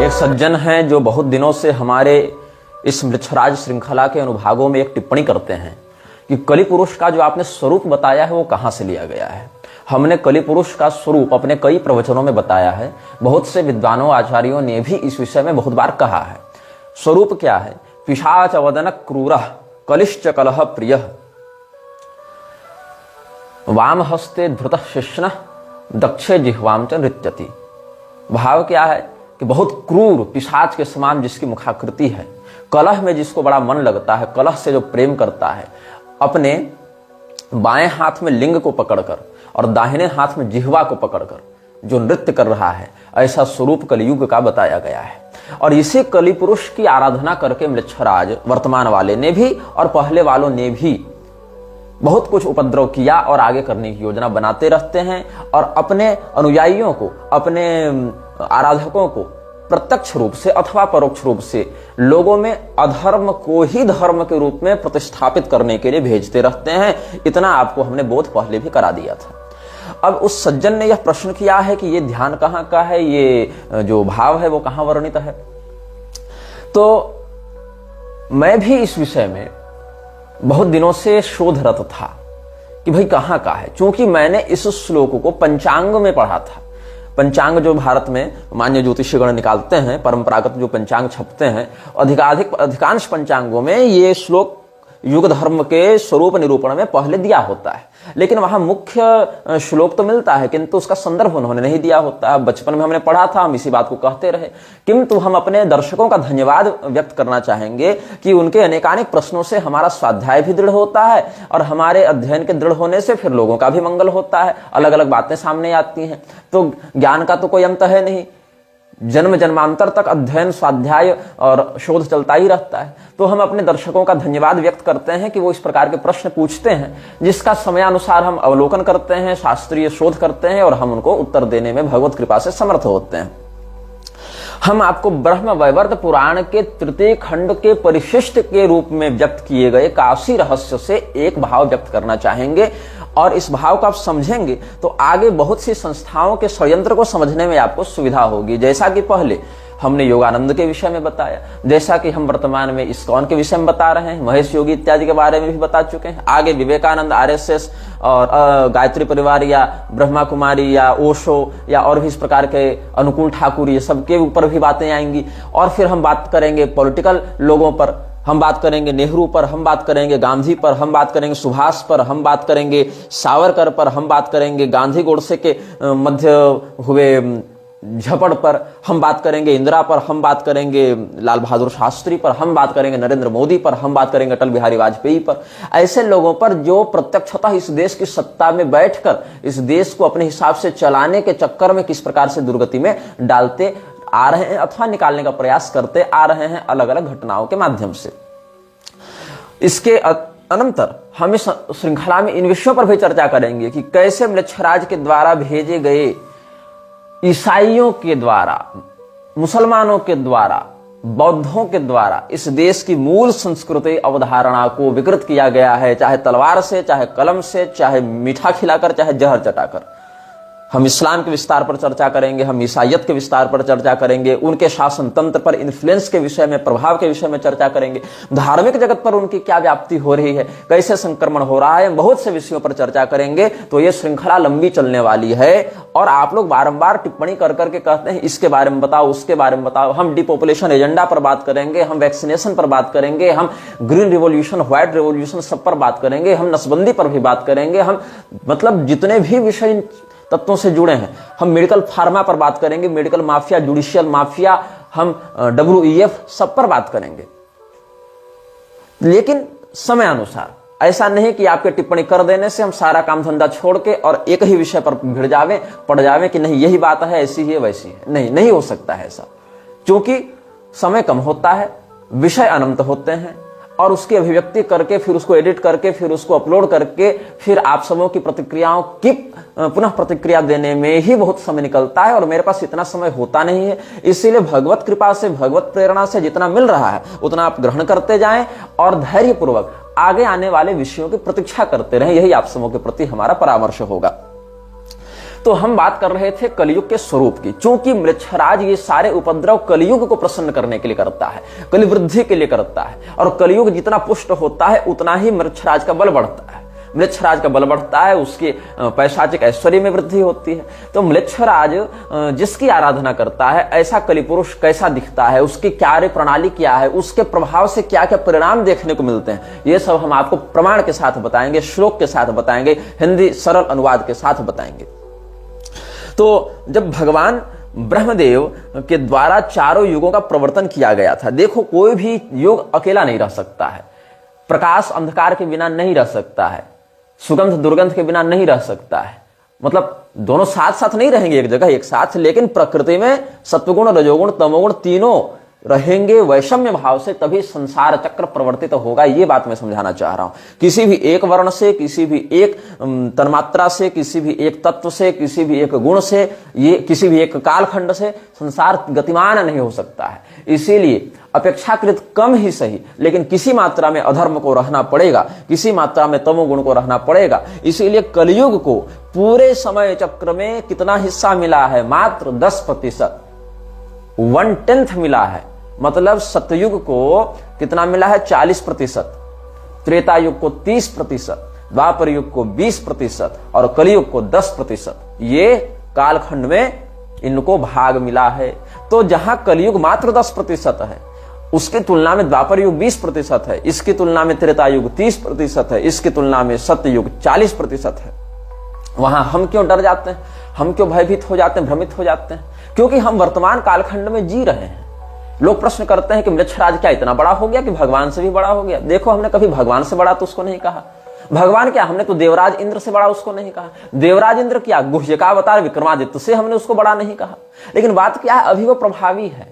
एक सज्जन हैं जो बहुत दिनों से हमारे इस मृच्छराज श्रृंखला के अनुभागों में एक टिप्पणी करते हैं कि कलि पुरुष का जो आपने स्वरूप बताया है वो कहाँ से लिया गया है। हमने कलि पुरुष का स्वरूप अपने कई प्रवचनों में बताया है। बहुत से विद्वानों आचार्यों ने भी इस विषय में बहुत बार कहा है। स्वरूप क्या है? पिशाच वदन क्रूरः कलिश्च कलह प्रियः वाम हस्ते धृतः शिश्नः दक्षे जिह्वाम च नृत्यति। भाव क्या है कि बहुत क्रूर पिशाच के समान जिसकी मुखाकृति है, कलह में जिसको बड़ा मन लगता है, कलह से जो प्रेम करता है, अपने बाएं हाथ में लिंग को पकड़कर और दाहिने हाथ में जिह्वा को पकड़कर जो नृत्य कर रहा है, ऐसा स्वरूप कलयुग का बताया गया है। और इसी कलि पुरुष की आराधना करके मृच्छराज वर्तमान वाले ने भी और पहले वालों ने भी बहुत कुछ उपद्रव किया और आगे करने की योजना बनाते रहते हैं और अपने अनुयायियों को, अपने आराधकों को प्रत्यक्ष रूप से अथवा परोक्ष रूप से लोगों में अधर्म को ही धर्म के रूप में प्रतिष्ठापित करने के लिए भेजते रहते हैं। इतना आपको हमने बोध पहले भी करा दिया था। अब उस सज्जन ने यह प्रश्न किया है कि ये ध्यान कहाँ का है, ये जो भाव है वो कहाँ वर्णित है। तो मैं भी इस विषय में बहुत दिनों से शोधरत था कि भाई कहाँ का है, क्योंकि मैंने इस श्लोक को पंचांग में पढ़ा था। पंचांग जो भारत में मान्य ज्योतिषीगण निकालते हैं, परंपरागत जो पंचांग छपते हैं, अधिकांश पंचांगों में ये श्लोक युग धर्म के स्वरूप निरूपण में पहले दिया होता है, लेकिन वहां मुख्य श्लोक तो मिलता है किंतु उसका संदर्भ उन्होंने नहीं दिया होता। बचपन में हमने पढ़ा था, हम इसी बात को कहते रहे। किंतु हम अपने दर्शकों का धन्यवाद व्यक्त करना चाहेंगे कि उनके अनेकानेक प्रश्नों से हमारा स्वाध्याय भी दृढ़ होता है और हमारे अध्ययन के दृढ़ होने से फिर लोगों का भी मंगल होता है, अलग अलग बातें सामने आती हैं। तो ज्ञान का तो कोई अंत है नहीं, जन्म जन्मांतर तक अध्ययन, स्वाध्याय और शोध चलता ही रहता है। तो हम अपने दर्शकों का धन्यवाद व्यक्त करते हैं कि वो इस प्रकार के प्रश्न पूछते हैं जिसका समयानुसार हम अवलोकन करते हैं, शास्त्रीय शोध करते हैं और हम उनको उत्तर देने में भगवत कृपा से समर्थ होते हैं। हम आपको ब्रह्म वैवर्त पुराण के तृतीय खंड के परिशिष्ट के रूप में व्यक्त किए गए काशी रहस्य से एक भाव व्यक्त करना चाहेंगे और इस भाव को आप समझेंगे तो आगे बहुत सी संस्थाओं के षड्यंत्र को समझने में आपको सुविधा होगी। जैसा कि पहले हमने योगानंद के विषय में बताया, जैसा कि हम वर्तमान में इस्कॉन के विषय में बता रहे हैं, महेश योगी इत्यादि के बारे में भी बता चुके हैं। आगे विवेकानंद, आरएसएस और गायत्री परिवार या ब्रह्मा कुमारी या ओशो या और भी इस प्रकार के अनुकूल ठाकुर, ये सब के ऊपर भी बातें आएंगी। और फिर हम बात करेंगे पॉलिटिकल लोगों पर, हम बात करेंगे नेहरू पर, हम बात करेंगे गांधी पर, हम बात करेंगे सुभाष पर, हम बात करेंगे सावरकर पर, हम बात करेंगे गांधी गोडसे के मध्य हुए झपड़ पर, हम बात करेंगे इंदिरा पर, हम बात करेंगे लाल बहादुर शास्त्री पर, हम बात करेंगे नरेंद्र मोदी पर, हम बात करेंगे अटल बिहारी वाजपेयी पर। ऐसे लोगों पर जो प्रत्यक्षतः इस देश की सत्ता में बैठकर इस देश को अपने हिसाब से चलाने के चक्कर में किस प्रकार से दुर्गति में डालते आ रहे हैं अथवा निकालने का प्रयास करते आ रहे हैं अलग अलग घटनाओं के माध्यम से। इसके अनंतर हम इस श्रृंखला में इन विषयों पर भी चर्चा करेंगे कि कैसे मृच्छराज के द्वारा भेजे गए ईसाइयों के द्वारा, मुसलमानों के द्वारा, बौद्धों के द्वारा इस देश की मूल संस्कृति अवधारणा को विकृत किया गया है, चाहे तलवार से, चाहे कलम से, चाहे मीठा खिलाकर, चाहे जहर चटाकर। हम इस्लाम के विस्तार पर चर्चा करेंगे, हम ईसाइयत के विस्तार पर चर्चा करेंगे, उनके शासन तंत्र पर इन्फ्लुएंस के विषय में, प्रभाव के विषय में चर्चा करेंगे, धार्मिक जगत पर उनकी क्या व्याप्ति हो रही है, कैसे संक्रमण हो रहा है, बहुत से विषयों पर चर्चा करेंगे। तो ये श्रृंखला लंबी चलने वाली है और आप लोग बारंबार टिप्पणी कर करके कहते हैं इसके बारे में बताओ, उसके बारे में बताओ। हम डिपॉपुलेशन एजेंडा पर बात करेंगे, हम वैक्सीनेशन पर बात करेंगे, हम ग्रीन रिवॉल्यूशन, व्हाइट रिवॉल्यूशन सब पर बात करेंगे, हम नसबंदी पर भी बात करेंगे, हम मतलब जितने भी विषय तत्वों से जुड़े हैं, हम मेडिकल फार्मा पर बात करेंगे, मेडिकल माफिया, जुडिशियल माफिया, हम WEF सब पर बात करेंगे। लेकिन समय अनुसार, ऐसा नहीं कि आपके टिप्पणी कर देने से हम सारा काम धंधा छोड़ के और एक ही विषय पर भिड़ जावे, पड़ जावे कि नहीं यही बात है, ऐसी ही है, वैसी है। नहीं हो सकता है ऐसा, क्योंकि समय कम होता है, विषय अनंत होते हैं और उसकी अभिव्यक्ति करके फिर उसको एडिट करके फिर उसको अपलोड करके फिर आप सबों की प्रतिक्रियाओं की पुनः प्रतिक्रिया देने में ही बहुत समय निकलता है और मेरे पास इतना समय होता नहीं है। इसीलिए भगवत कृपा से, भगवत प्रेरणा से जितना मिल रहा है उतना आप ग्रहण करते जाएं और धैर्यपूर्वक आगे आने वाले विषयों की प्रतीक्षा करते रहें। यही आप सबों के प्रति हमारा परामर्श होगा। तो हम बात कर रहे थे कलयुग के स्वरूप की। चूंकि मृच्छराज ये सारे उपद्रव कलयुग को प्रसन्न करने के लिए करता है, कलिवृद्धि के लिए करता है, और कलयुग जितना पुष्ट होता है उतना ही मृच्छराज का बल बढ़ता है। मृच्छराज का बल बढ़ता है, उसके पैशाचिक ऐश्वर्य में वृद्धि होती है। तो मृच्छराज जिसकी आराधना करता है, ऐसा कलिपुरुष कैसा दिखता है, उसकी कार्य प्रणाली क्या है, उसके प्रभाव से क्या क्या परिणाम देखने को मिलते हैं, ये सब हम आपको प्रमाण के साथ बताएंगे, श्लोक के साथ बताएंगे, हिंदी सरल अनुवाद के साथ बताएंगे। तो जब भगवान ब्रह्मदेव के द्वारा चारों युगों का प्रवर्तन किया गया था, देखो कोई भी युग अकेला नहीं रह सकता है, प्रकाश अंधकार के बिना नहीं रह सकता है, सुगंध दुर्गंध के बिना नहीं रह सकता है। मतलब दोनों साथ साथ नहीं रहेंगे एक जगह एक साथ, लेकिन प्रकृति में सत्वगुण रजोगुण तमोगुण तीनों रहेंगे वैषम्य भाव से, तभी संसार चक्र प्रवर्तित होगा। ये बात मैं समझाना चाह रहा हूं। किसी भी एक वर्ण से, किसी भी एक तन्मात्रा से, किसी भी एक तत्व से, किसी भी एक गुण से, ये किसी भी एक कालखंड से संसार गतिमान नहीं हो सकता है। इसीलिए अपेक्षाकृत कम ही सही, लेकिन किसी मात्रा में अधर्म को रहना पड़ेगा, किसी मात्रा में तमोगुण को रहना पड़ेगा। इसीलिए कलयुग को पूरे समय चक्र में कितना हिस्सा मिला है? मात्र 10%, 1/10 मिला है। मतलब सतयुग को कितना मिला है? 40%, त्रेता युग को 30%, द्वापर युग को 20% और कलयुग को 10%। ये कालखंड में इनको भाग मिला है। तो जहां कलयुग मात्र 10% है, उसकी तुलना में द्वापर युग 20% है, इसकी तुलना में त्रेता युग 30% है, इसकी तुलना में सत्ययुग 40% है। वहां हम क्यों डर जाते हैं, हम क्यों भयभीत हो जाते हैं, भ्रमित हो जाते हैं? क्योंकि हम वर्तमान कालखंड में जी रहे हैं। लोग प्रश्न करते हैं कि मृच्छराज क्या इतना बड़ा हो गया कि भगवान से भी बड़ा हो गया? देखो, हमने कभी भगवान से बड़ा तो उसको नहीं कहा। भगवान क्या, हमने तो देवराज इंद्र से बड़ा उसको नहीं कहा। देवराज इंद्र क्या, गुह्यकावतार विक्रमादित्य से हमने उसको बड़ा नहीं कहा। लेकिन बात क्या है, अभी वो प्रभावी है।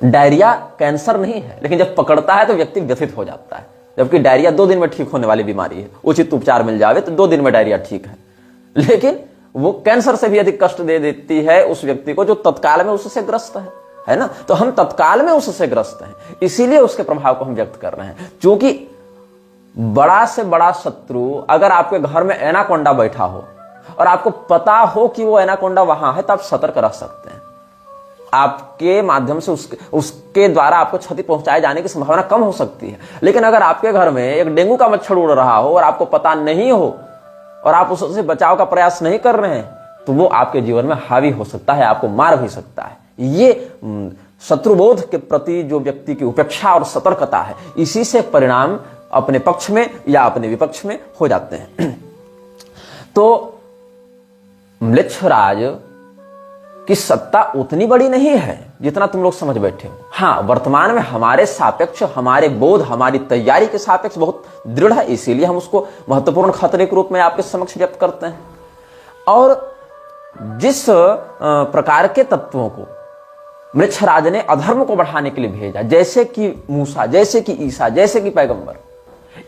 डायरिया कैंसर नहीं है, लेकिन जब पकड़ता है तो व्यक्ति व्यथित हो जाता है। जबकि डायरिया 2 दिन में ठीक होने वाली बीमारी है, उचित उपचार मिल जावे तो 2 दिन में डायरिया ठीक है। लेकिन वो कैंसर से भी अधिक कष्ट दे देती है उस व्यक्ति को जो तत्काल में उससे ग्रस्त है ना। तो हम तत्काल में उससे ग्रस्त हैं, इसीलिए उसके प्रभाव को हम व्यक्त कर रहे हैं। क्योंकि बड़ा से बड़ा शत्रु अगर आपके घर में एनाकोंडा बैठा हो और आपको पता हो कि वो एनाकोंडा वहां है, तो आप सतर्क रह सकते हैं। आपके माध्यम से उसके द्वारा आपको क्षति पहुंचाए जाने की संभावना कम हो सकती है। लेकिन अगर आपके घर में एक डेंगू का मच्छर उड़ रहा हो और आपको पता नहीं हो और आप उससे बचाव का प्रयास नहीं कर रहे हैं, तो वो आपके जीवन में हावी हो सकता है, आपको मार भी सकता है। ये शत्रुबोध के प्रति जो व्यक्ति की उपेक्षा और सतर्कता है, इसी से परिणाम अपने पक्ष में या अपने विपक्ष में हो जाते हैं। तो म्लेच्छराज की सत्ता उतनी बड़ी नहीं है जितना तुम लोग समझ बैठे हो। हाँ, वर्तमान में हमारे सापेक्ष, हमारे बोध, हमारी तैयारी के सापेक्ष बहुत दृढ़ है, इसीलिए हम उसको महत्वपूर्ण खतरे के रूप में आपके समक्ष व्यक्त करते हैं। और जिस प्रकार के तत्वों को मृच्छराज ने अधर्म को बढ़ाने के लिए भेजा, जैसे कि मूसा, जैसे कि ईसा, जैसे कि पैगंबर,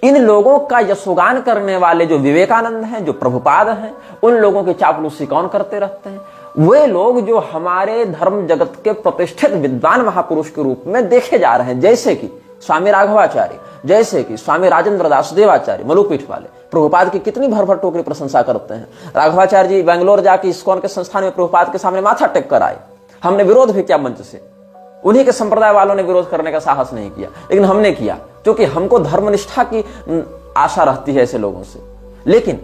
इन लोगों का यशोगान करने वाले जो विवेकानंद हैं, जो प्रभुपाद हैं, उन लोगों की चापलूसी कौन करते रहते हैं? वे लोग जो हमारे धर्म जगत के प्रतिष्ठित विद्वान महापुरुष के रूप में देखे जा रहे हैं, जैसे कि स्वामी राघवाचार्य, जैसे कि स्वामी राजेंद्र दास देवाचार्य, मलुपीठ वाले प्रभुपाद की कितनी भर भर टोकरी प्रशंसा करते हैं। राघवाचार्य जी बेंगलोर जाके इस्कॉन के संस्थान में प्रभुपाद के सामने माथा टेक कर आए। हमने विरोध भी किया मंच से, उन्हीं के संप्रदाय वालों ने विरोध करने का साहस नहीं किया, लेकिन हमने किया, क्योंकि हमको धर्मनिष्ठा की आशा रहती है ऐसे लोगों से। लेकिन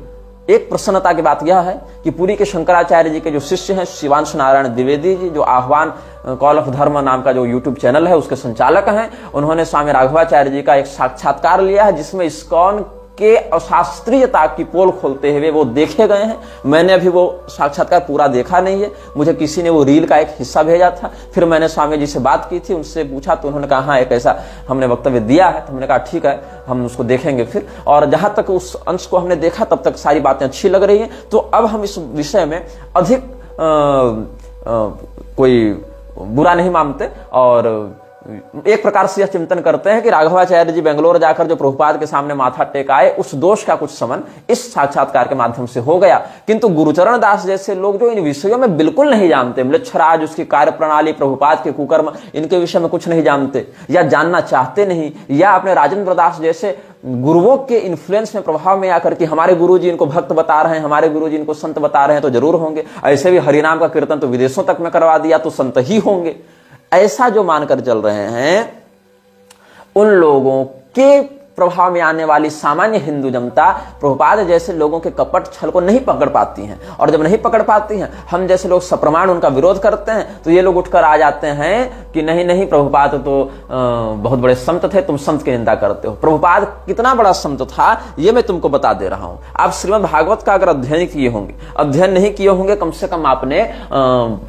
एक प्रसन्नता की बात यह है कि पुरी के शंकराचार्य जी के जो शिष्य हैं, शिवांशु नारायण द्विवेदी जी, जो आह्वान कॉल ऑफ धर्म नाम का जो यूट्यूब चैनल है उसके संचालक हैं, उन्होंने स्वामी राघवाचार्य जी का एक साक्षात्कार लिया है, जिसमें इस्कॉन के अशास्त्रीयता की पोल खोलते हुए वो देखे गए हैं। मैंने अभी वो साक्षात्कार पूरा देखा नहीं है, मुझे किसी ने वो रील का एक हिस्सा भेजा था। फिर मैंने स्वामी जी से बात की थी, उनसे पूछा तो उन्होंने कहा हाँ एक ऐसा हमने वक्तव्य दिया है। तो हमने कहा ठीक है, हम उसको देखेंगे फिर। और जहां तक उस अंश को हमने देखा तब तक सारी बातें अच्छी लग रही हैं। तो अब हम इस विषय में अधिक कोई बुरा नहीं मानते और एक प्रकार से यह चिंतन करते हैं कि राघवाचार्य जी बेंगलोर जाकर जो प्रभुपाद के सामने माथा टेकाए, उस दोष का कुछ समन इस साक्षात्कार के माध्यम से हो गया। किंतु गुरुचरण दास जैसे लोग जो इन विषयों में बिल्कुल नहीं जानते, म्लेच्छराज, उसकी कार्य प्रणाली, प्रभुपाद के कुकर्म, इनके विषय में कुछ नहीं जानते या जानना चाहते नहीं, या अपने राजेंद्र दास जैसे गुरुओं के इन्फ्लुएंस में, प्रभाव में आकर के हमारे गुरुजी इनको भक्त बता रहे हैं, हमारे गुरुजी इनको संत बता रहे हैं तो जरूर होंगे, ऐसे भी हरिनाम का कीर्तन तो विदेशों तक में करवा दिया तो संत ही होंगे, ऐसा जो मानकर चल रहे हैं, उन लोगों के प्रभाव में आने वाली सामान्य हिंदू जनता प्रभुपाद जैसे लोगों के कपट छल को नहीं पकड़ पाती हैं। और जब नहीं पकड़ पाती हैं, हम जैसे लोग सप्रमाण उनका विरोध करते हैं, तो ये लोग उठकर आ जाते हैं कि नहीं नहीं, प्रभुपाद तो बहुत बड़े संत थे, तुम संत की निंदा करते हो। प्रभुपाद कितना बड़ा संत था ये मैं तुमको बता दे रहा हूं। आप श्रीमद् भागवत का अगर अध्ययन किए होंगे, अध्ययन नहीं किए होंगे, कम से कम आपने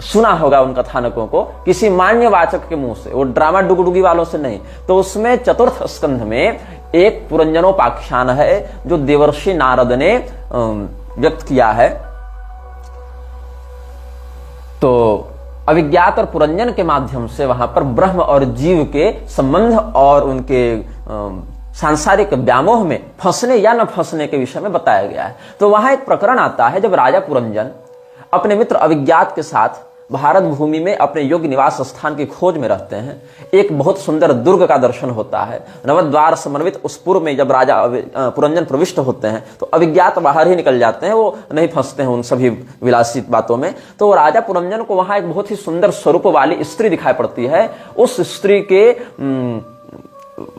सुना होगा उन कथानकों को किसी मान्य वाचक के मुंह से, वो ड्रामा डुगडुगी वालों से नहीं। तो उसमें चतुर्थ स्कंध में एक पुरंजनोपाख्यान है जो देवर्षि नारद ने व्यक्त किया है। तो अभिज्ञात और पुरंजन के माध्यम से वहां पर ब्रह्म और जीव के संबंध और उनके सांसारिक व्यामोह में फंसने या न फंसने के विषय में बताया गया है। तो वहां एक प्रकरण आता है जब राजा पुरंजन अपने मित्र अभिज्ञात के साथ भारत भूमि में अपने योग्य निवास स्थान की खोज में रहते हैं। एक बहुत सुंदर दुर्ग का दर्शन होता है। नवद्वार समन्वित उस पूर्व में जब राजा पुरंजन प्रविष्ट होते हैं तो अभिज्ञात बाहर ही निकल जाते हैं, वो नहीं फंसते हैं उन सभी विलासित बातों में। तो राजा पुरंजन को वहां एक बहुत ही सुंदर स्वरूप वाली स्त्री दिखाई पड़ती है। उस स्त्री के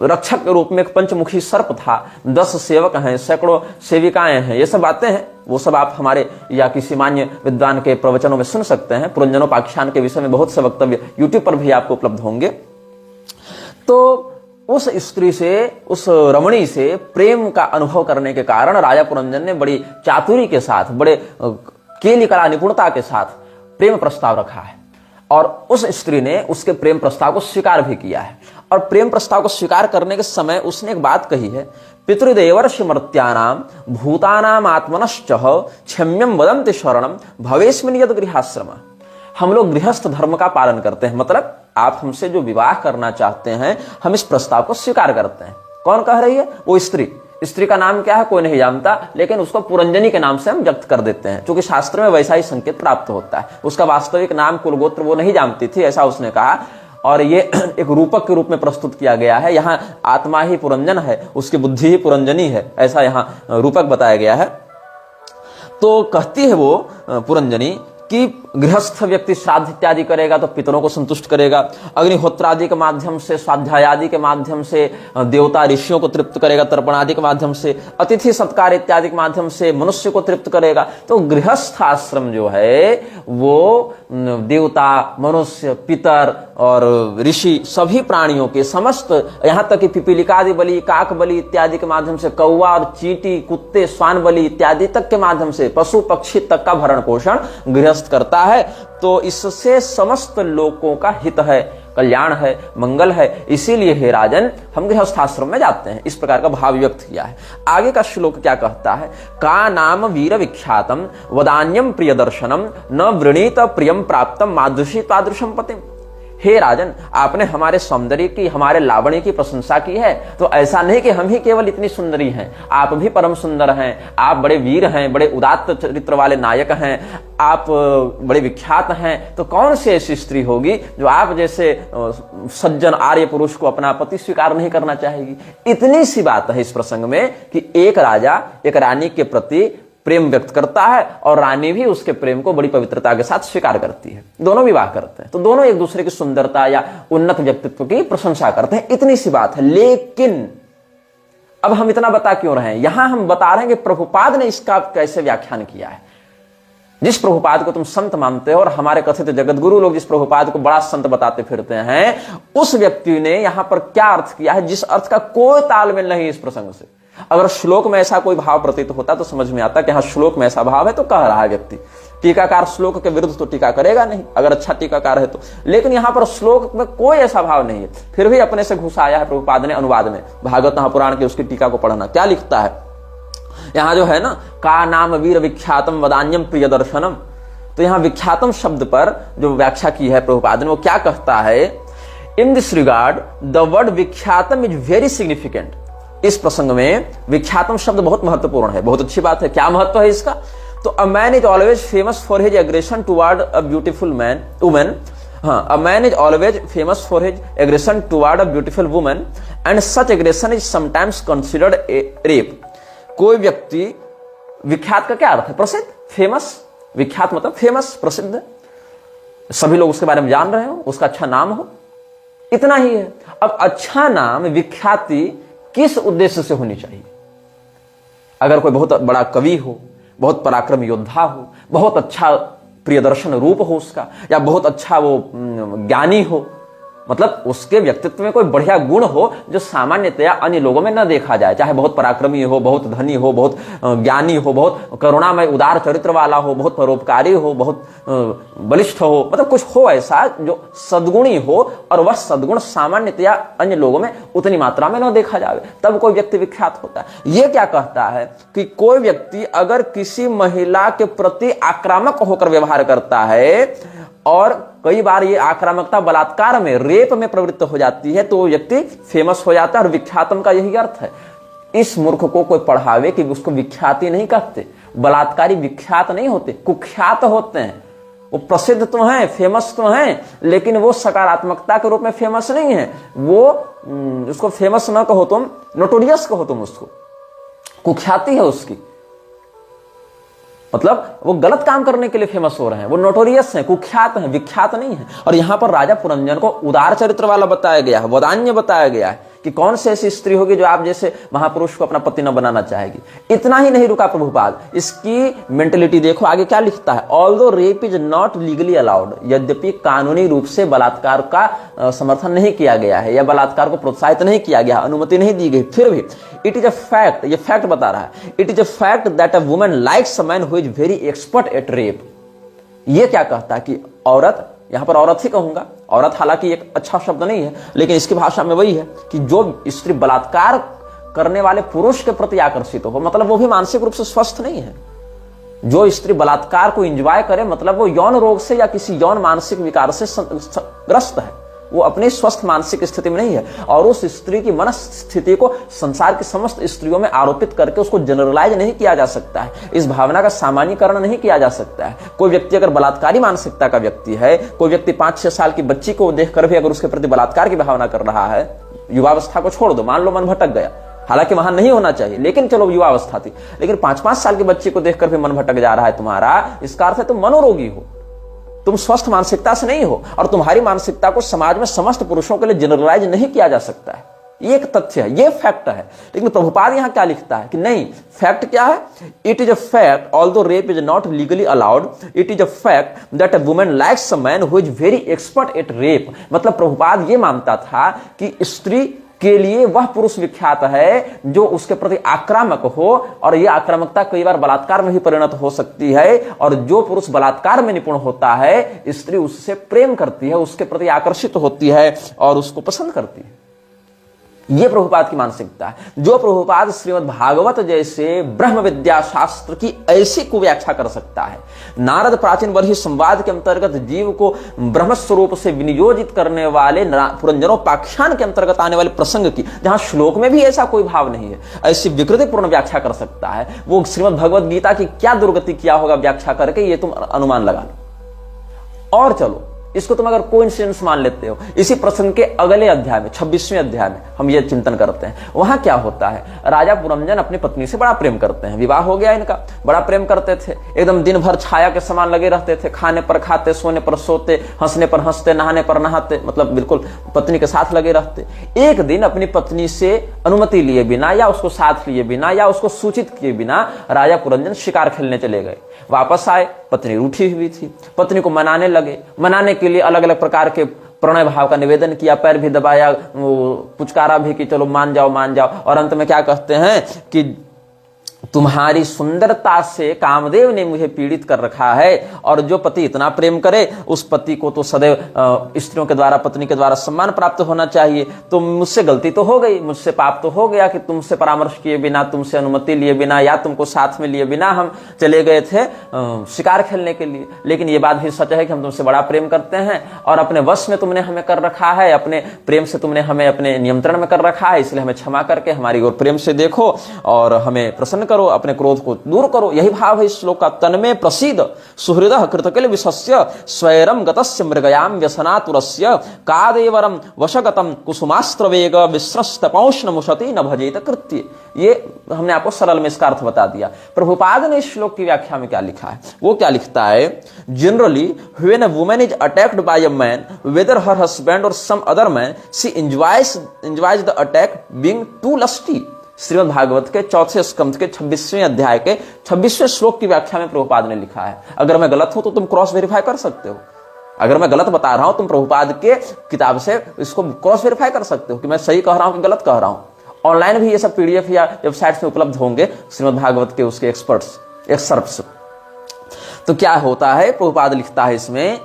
रक्षक के रूप में एक पंचमुखी सर्प था, 10 सेवक हैं, सैकड़ों सेविकाएं हैं। ये सब बातें हैं, वो सब आप हमारे या किसी मान्य विद्वान के प्रवचनों में सुन सकते हैं। पुरंजनोपाख्यान के विषय में बहुत से वक्तव्य यूट्यूब पर भी आपको उपलब्ध होंगे। तो उस स्त्री से, उस रमणी से प्रेम का अनुभव करने के कारण राजा पुरंजन ने बड़ी चातुरी के साथ, बड़े केली कला निपुणता के साथ प्रेम प्रस्ताव रखा है। और उस स्त्री ने उसके प्रेम प्रस्ताव को स्वीकार भी किया है। और प्रेम प्रस्ताव को स्वीकार करने के समय उसने एक बात कही है, पितृदेवर्षि मर्त्यानाम भूतानाम आत्मनश्चह क्षम्यम वदन्ति शरणम भवेस्मिन यद गृहाश्रम। हम लोग गृहस्थ धर्म का पालन करते हैं, मतलब आप हमसे जो विवाह करना चाहते हैं, हम इस प्रस्ताव को स्वीकार करते हैं। कौन कह रही है? वो स्त्री। स्त्री का नाम क्या है कोई नहीं जानता, लेकिन उसको पुरंजनी के नाम से हम व्यक्त कर देते हैं, क्योंकि शास्त्र में वैसा ही संकेत प्राप्त होता है। उसका वास्तविक नाम कुलगोत्र वो नहीं जानती थी, ऐसा उसने कहा। और ये एक रूपक के रूप में प्रस्तुत किया गया है। यहाँ आत्मा ही पुरंजन है, उसकी बुद्धि ही पुरंजनी है, ऐसा यहाँ रूपक बताया गया है। तो कहती है वो पुरंजनी कि गृहस्थ व्यक्ति श्राद्ध इत्यादि करेगा तो पितरों को संतुष्ट करेगा, अग्निहोत्र आदि के माध्यम से, स्वाध्याय आदि के माध्यम से देवता ऋषियों को तृप्त करेगा, तर्पण आदि के माध्यम से, अतिथि सत्कार इत्यादि के माध्यम से मनुष्य को तृप्त करेगा। तो गृहस्थ आश्रम जो है वो देवता, मनुष्य, पितर और ऋषि सभी प्राणियों के समस्त, यहाँ तक कि पिपीलिकादि बलि, काक बलि इत्यादि के माध्यम से, कौवा और चींटी, कुत्ते, स्वान बलि इत्यादि तक के माध्यम से, पशु पक्षी तक का भरण पोषण गृहस्थ करता है। तो इससे समस्त लोगों का हित है, कल्याण है, मंगल है। इसीलिए हे राजन, हम गृहस्थाश्रम में जाते हैं। इस प्रकार का भाव व्यक्त किया है। आगे का श्लोक क्या कहता है? का नाम वीर विख्यातम वदान्यम प्रिय दर्शनम न वृणीत प्रियम प्राप्तम मादृशी तादृशम पतिम। हे राजन, आपने हमारे सौंदर्य की, हमारे लावण्य की प्रशंसा की है, तो ऐसा नहीं कि हम ही केवल इतनी सुंदरी हैं, आप भी परम सुंदर हैं, आप बड़े वीर हैं, बड़े उदात्त चरित्र वाले नायक हैं, आप बड़े विख्यात हैं। तो कौन सी ऐसी स्त्री होगी जो आप जैसे सज्जन आर्य पुरुष को अपना पति स्वीकार नहीं करना चाहेगी? इतनी सी बात है इस प्रसंग में कि एक राजा एक रानी के प्रति प्रेम व्यक्त करता है और रानी भी उसके प्रेम को बड़ी पवित्रता के साथ स्वीकार करती है। दोनों विवाह करते हैं, तो दोनों एक दूसरे की सुंदरता या उन्नत व्यक्तित्व की प्रशंसा करते हैं। इतनी सी बात है। लेकिन अब हम इतना बता क्यों रहे हैं? यहां हम बता रहे हैं कि प्रभुपाद ने इसका कैसे व्याख्यान किया है। जिस प्रभुपाद को तुम संत मानते हो और हमारे कथित जगतगुरु लोग जिस प्रभुपाद को बड़ा संत बताते फिरते हैं, उस व्यक्ति ने यहां पर क्या अर्थ किया है जिस अर्थ का कोई तालमेल नहीं इस प्रसंग से। अगर श्लोक में ऐसा कोई भाव प्रतीत होता तो समझ में आता कि हाँ श्लोक में ऐसा भाव है तो कह रहा है व्यक्ति। टीकाकार श्लोक के विरुद्ध तो टीका करेगा नहीं, अगर अच्छा टीकाकार है तो। लेकिन यहां पर श्लोक में कोई ऐसा भाव नहीं है, फिर भी अपने से घुसाया है प्रभुपाद ने अनुवाद में। भागवत महापुराण की उसकी टीका को पढ़ना, क्या लिखता है यहां जो है ना, का नाम वीर विख्यातम वदान्यम प्रिय दर्शनम। तो यहां विख्यातम शब्द पर जो व्याख्या की है प्रभुपाद ने, वो क्या कहता है? In this regard the word विख्यातम इज वेरी सिग्निफिकेंट। इस प्रसंग में विख्यातम शब्द बहुत महत्वपूर्ण है। बहुत अच्छी बात है। क्या महत्व है इसका? तो a man is always famous for his aggression toward a beautiful man women. हाँ, a man is always famous for his aggression toward a beautiful women and such aggression is sometimes considered a rape. कोई व्यक्ति, विख्यात का क्या अर्थ है? प्रसिद्ध, famous. विख्यात मतलब फेमस, प्रसिद्ध, सभी लोग उसके बारे में जान रहे हो, उसका अच्छा नाम हो, इतना ही है। अब अच्छा नाम, विख्याति किस उद्देश्य से होनी चाहिए? अगर कोई बहुत बड़ा कवि हो, बहुत पराक्रमी योद्धा हो, बहुत अच्छा प्रियदर्शन रूप हो उसका, या बहुत अच्छा वो ज्ञानी हो, मतलब उसके व्यक्तित्व में कोई बढ़िया गुण हो जो सामान्यतया अन्य लोगों में न देखा जाए, चाहे बहुत पराक्रमी हो, बहुत धनी हो, बहुत ज्ञानी हो, बहुत करुणामय उदार चरित्र वाला हो, बहुत परोपकारी हो, बहुत बलिष्ठ हो, मतलब कुछ हो ऐसा जो सद्गुणी हो और वह सद्गुण सामान्यतया अन्य लोगों में उतनी मात्रा में न देखा जाए, तब कोई व्यक्ति विख्यात होता है। यह क्या कहता है कि कोई व्यक्ति अगर किसी महिला के प्रति आक्रामक होकर व्यवहार करता है और कई बार ये आक्रामकता बलात्कार में, रेप में प्रवृत्त हो जाती है, तो वो व्यक्ति फेमस हो जाता है। और विख्यातम का यही अर्थ है। इस मूर्ख को कोई पढ़ावे कि उसको विख्याति नहीं कहते। बलात्कारी विख्यात नहीं होते, कुख्यात होते हैं। वो प्रसिद्ध तो हैं, फेमस तो हैं, लेकिन वो सकारात्मकता के रूप में फेमस नहीं है। वो उसको फेमस ना कहो तुम, नोटोरियस कहो तुम उसको, कुख्याति है उसकी, मतलब वो गलत काम करने के लिए फेमस हो रहे हैं, वो नोटोरियस हैं, कुख्यात हैं, विख्यात नहीं है। और यहां पर राजा पुरंजन को उदार चरित्र वाला बताया गया है, वदान्य बताया गया है कि कौन से ऐसी स्त्री होगी जो आप जैसे महापुरुष को अपना पति न बनाना चाहेगी। इतना ही नहीं रुका प्रभुपाद, इसकी मेंटेलिटी देखो आगे क्या लिखता है। Although rape is not legally allowed, यद्यपि कानूनी रूप से बलात्कार का समर्थन नहीं किया गया है या बलात्कार को प्रोत्साहित नहीं किया गया, अनुमति नहीं दी गई, फिर भी इट इज अ फैक्ट, ये फैक्ट बता रहा है, it is a fact that a woman likes a man who is very expert at rape. ये क्या कहता है कि औरत, यहां पर औरत ही कहूंगा, औरत हालांकि एक अच्छा शब्द नहीं है, लेकिन इसकी भाषा में वही है कि जो स्त्री बलात्कार करने वाले पुरुष के प्रति आकर्षित हो, मतलब वो भी मानसिक रूप से स्वस्थ नहीं है। जो स्त्री बलात्कार को एंजॉय करे, मतलब वो यौन रोग से या किसी यौन मानसिक विकार से ग्रस्त है, वो अपनी स्वस्थ मानसिक स्थिति में नहीं है। और उस स्त्री की मनस्थिति को संसार की समस्त स्त्रियों में आरोपित करके उसको जनरलाइज नहीं किया जा सकता है, इस भावना का सामान्यीकरण नहीं किया जा सकता है। कोई व्यक्ति अगर बलात्कारी मानसिकता का व्यक्ति है, कोई व्यक्ति 5-6 साल की बच्ची को देखकर भी अगर उसके प्रति बलात्कार की भावना कर रहा है, युवावस्था को छोड़ दो, मान लो मन भटक गया, हालांकि वहां नहीं होना चाहिए, लेकिन चलो युवावस्था थी, लेकिन 5-5 साल की बच्ची को देखकर भी मन भटक जा रहा है तुम्हारा, इसका अर्थ है तुम मनोरोगी हो, तुम स्वस्थ मानसिकता से नहीं हो। और तुम्हारी मानसिकता को समाज में समस्त पुरुषों के लिए जनरलाइज नहीं किया जा सकता है। ये एक तथ्य है, ये फैक्ट है। लेकिन प्रभुपाद यहां क्या लिखता है कि नहीं, फैक्ट क्या है? It is a fact although rape is not legally allowed, it is a fact that a woman likes a man who is very expert at rape. मतलब प्रभुपाद ये मानता था कि स्त्री के लिए वह पुरुष विख्यात है जो उसके प्रति आक्रामक हो, और यह आक्रामकता कई बार बलात्कार में भी परिणत हो सकती है। और जो पुरुष बलात्कार में निपुण होता है, स्त्री उससे प्रेम करती है, उसके प्रति आकर्षित होती है और उसको पसंद करती है। यह प्रभुपाद की मानसिकता है। जो प्रभुपाद श्रीमद् भागवत जैसे ब्रह्म विद्या शास्त्र की ऐसी कुव्याख्या कर सकता है, नारद प्राचीन बर्ही संवाद के अंतर्गत जीव को ब्रह्म स्वरूप से विनियोजित करने वाले पुरंजनोपाख्यान के अंतर्गत आने वाले प्रसंग की, जहां श्लोक में भी ऐसा कोई भाव नहीं है, ऐसी विकृतिपूर्ण व्याख्या कर सकता है, वो श्रीमद् भगवद गीता की क्या दुर्गति किया होगा व्याख्या करके, ये तुम अनुमान लगा लो। और चलो, इसको तुम अगर कोइंसिडेंस मान लेते हो, इसी प्रसंग के अगले अध्याय में 26वें अध्याय में हम ये चिंतन करते हैं। वहां क्या होता है, राजा पुरंजन अपनी पत्नी से बड़ा प्रेम करते हैं, विवाह हो गया इनका, बड़ा प्रेम करते थे, एकदम दिन भर छाया के समान लगे रहते थे, खाने पर खाते, सोने पर सोते, हंसने पर हंसते, नहाने पर नहाते, मतलब बिल्कुल पत्नी के साथ लगे रहते। एक दिन अपनी पत्नी से अनुमति लिए बिना या उसको साथ लिए बिना या उसको सूचित किए बिना राजा पुरंजन शिकार खेलने चले गए। वापस आए, पत्नी रूठी हुई थी, पत्नी को मनाने लगे। मनाने के लिए अलग अलग प्रकार के प्रणय भाव का निवेदन किया, पैर भी दबाया, पुचकारा भी कि चलो मान जाओ मान जाओ, और अंत में क्या कहते हैं कि तुम्हारी सुंदरता से कामदेव ने मुझे पीड़ित कर रखा है, और जो पति इतना प्रेम करे उस पति को तो सदैव स्त्रियों के द्वारा, पत्नी के द्वारा सम्मान प्राप्त होना चाहिए। तो मुझसे गलती तो हो गई, मुझसे पाप तो हो गया कि तुमसे परामर्श किए बिना, तुमसे अनुमति लिए बिना या तुमको साथ में लिए बिना हम चले गए थे शिकार खेलने के लिए। लेकिन ये बात भी सच है कि हम तुमसे बड़ा प्रेम करते हैं और अपने वश में तुमने हमें कर रखा है, अपने प्रेम से तुमने हमें अपने नियंत्रण में कर रखा है, इसलिए हमें क्षमा करके हमारी ओर प्रेम से देखो और हमें प्रसन्न करो, अपने क्रोध को दूर करो। यही भाव है इस श्लोक का। तन्मे प्रसीद सुहृदः कृतकिल विशस्य स्वैरम गतस्य मृगयाम व्यसनातुरस्य कादेवरम वशगतम कुसुमास्त्र वेग विस्रस्तपौष्ण मुशति न भजेत कृत्य। ये हमने आपको सरल में इसका अर्थ बता दिया। प्रभुपाद ने इस श्लोक की व्याख्या में क्या लिखा है, वो क्या लिखता है, generally when a woman is attacked by a man whether her husband और some other man she enjoys the attack being too lusty. Shrimad Bhagavat के चौथे स्कंध के 26वें अध्याय के 26वें श्लोक की व्याख्या में प्रभुपाद ने लिखा है। अगर मैं गलत हूं तो तुम क्रॉस वेरीफाई कर सकते हो। अगर मैं गलत बता रहा हूं तुम प्रभुपाद के किताब से इसको क्रॉस वेरीफाई कर सकते हो कि मैं सही कह रहा हूं कि गलत कह रहा हूं। ऑनलाइन भी ये सब पीडीएफ या वेबसाइट्स में उपलब्ध होंगे श्रीमद् भागवत के उसके एक्सर्प्ट्स। तो क्या होता है, प्रभुपाद लिखता है इसमें,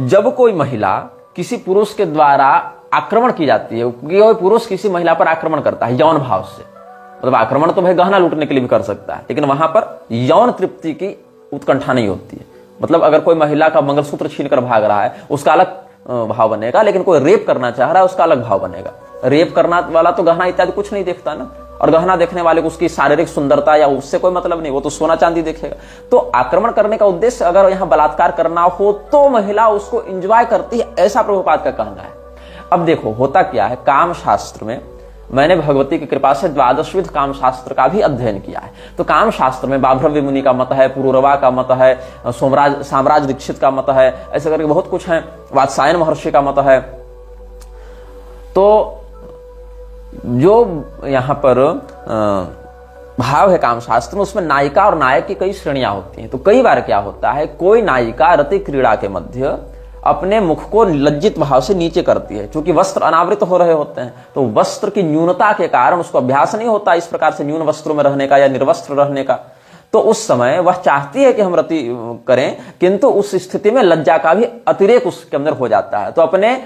जब कोई महिला किसी पुरुष के द्वारा आक्रमण की जाती है, कोई पुरुष किसी महिला पर आक्रमण करता है यौन भाव से, मतलब आक्रमण तो भाई गहना लूटने के लिए भी कर सकता है, लेकिन वहां पर यौन तृप्ति की उत्कंठा नहीं होती है। मतलब अगर कोई महिला का मंगलसूत्र छीनकर भाग रहा है उसका अलग भाव बनेगा, लेकिन कोई रेप करना चाह रहा है उसका अलग भाव बनेगा। रेप करना वाला तो गहना इत्यादि कुछ नहीं देखता ना, और गहना देखने वाले को उसकी शारीरिक सुंदरता या उससे कोई मतलब नहीं, वो तो सोना चांदी देखेगा। तो आक्रमण करने का उद्देश्य अगर यहां बलात्कार करना हो तो महिला उसको एंजॉय करती है, ऐसा प्रभुपाद का कहना है। अब देखो होता क्या है, काम शास्त्र में मैंने भगवती की कृपा से द्वादशविध काम शास्त्र का भी अध्ययन किया है। तो काम शास्त्र में बाभ्रव्य मुनि का मत है, पुरूरवा का मत है, साम्राज दीक्षित का मत है, ऐसे करके बहुत कुछ है, वात्सायन महर्षि का मत है। तो जो यहां पर भाव है काम शास्त्र में, उसमें नायिका और नायक की कई श्रेणियां होती हैं। तो कई बार क्या होता है, कोई नायिका रति क्रीड़ा के मध्य अपने मुख को लज्जित भाव से नीचे करती है, क्योंकि वस्त्र अनावृत हो रहे होते हैं, तो वस्त्र की न्यूनता के कारण उसको अभ्यास नहीं होता इस प्रकार से न्यून वस्त्रों में रहने का या निर्वस्त्र रहने का। तो उस समय वह चाहती है कि हम रति करें, किंतु उस स्थिति में लज्जा का भी अतिरेक उसके अंदर हो जाता है। तो अपने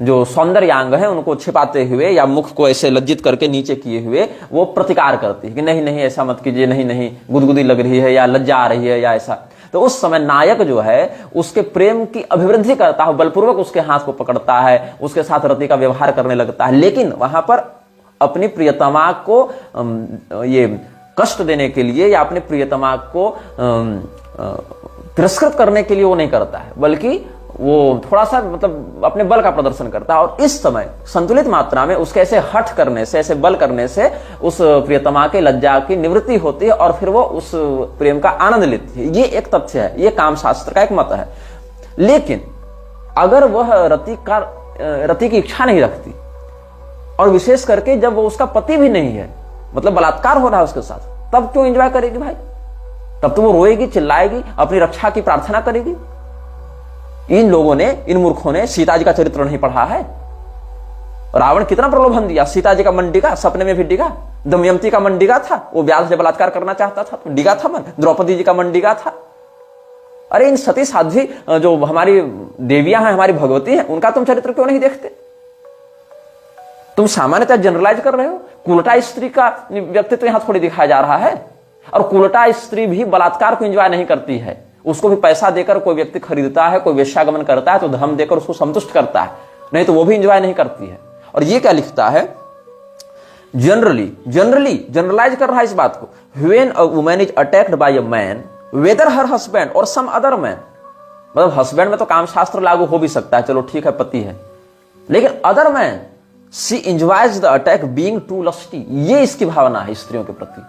जो सौंदर्यांग है उनको छिपाते हुए या मुख को ऐसे लज्जित करके नीचे किए हुए वो प्रतिकार करती है कि नहीं नहीं ऐसा मत कीजिए, नहीं नहीं गुदगुदी लग रही है या लज्जा आ रही है या ऐसा। तो उस समय नायक जो है उसके प्रेम की अभिवृद्धि करता है, बलपूर्वक उसके हाथ को पकड़ता है, उसके साथ रति का व्यवहार करने लगता है, लेकिन वहां पर अपनी प्रियतमा को ये कष्ट देने के लिए या अपने प्रियतमा को तिरस्कृत करने के लिए वो नहीं करता है, बल्कि वो थोड़ा सा मतलब अपने बल का प्रदर्शन करता है। और इस समय संतुलित मात्रा में उसके ऐसे हठ करने से, ऐसे बल करने से उस प्रियतमा के लज्जा की निवृत्ति होती है और फिर वो उस प्रेम का आनंद लेती है। ये एक तथ्य है, ये काम शास्त्र का एक मत है। लेकिन अगर वह रति की इच्छा नहीं रखती और विशेष करके जब वो उसका पति भी नहीं है, मतलब बलात्कार हो रहा है उसके साथ, तब क्यों एंजॉय करेगी भाई? तब तो वो रोएगी, चिल्लाएगी, अपनी रक्षा की प्रार्थना करेगी। इन लोगों ने, इन मूर्खों ने सीता जी का चरित्र नहीं पढ़ा है। रावण कितना प्रलोभन दिया, सीता जी का मन डिगा, सपने में भी डिगा। दमयंती का मन डिगा था, वो व्यास से बलात्कार करना चाहता था तो डिगा था मन। द्रौपदी जी का मन डिगा था। अरे इन सती साध्वी जो हमारी देवियां हैं, हमारी भगवती हैं, उनका तुम चरित्र क्यों नहीं देखते? तुम सामान्यतः जनरलाइज कर रहे हो। कुलटा स्त्री का व्यक्तित्व यहां थोड़ी दिखाया जा रहा है। और कुलटा स्त्री भी बलात्कार को एंजॉय नहीं करती है, उसको भी पैसा देकर कोई व्यक्ति खरीदता है, कोई वेश्यागमन करता है तो धर्म देकर उसको संतुष्ट करता है, नहीं तो वो भी एंजॉय नहीं करती है। और ये क्या लिखता है, जनरलाइज कर रहा है इस बात को। When a woman is attacked by a man whether her husband और सम अदर मैन, मतलब हस्बैंड में तो काम शास्त्र लागू हो भी सकता है, चलो ठीक है पति है, लेकिन other man she enjoys the attack being too lusty. ये इसकी भावना है स्त्रियों के प्रति।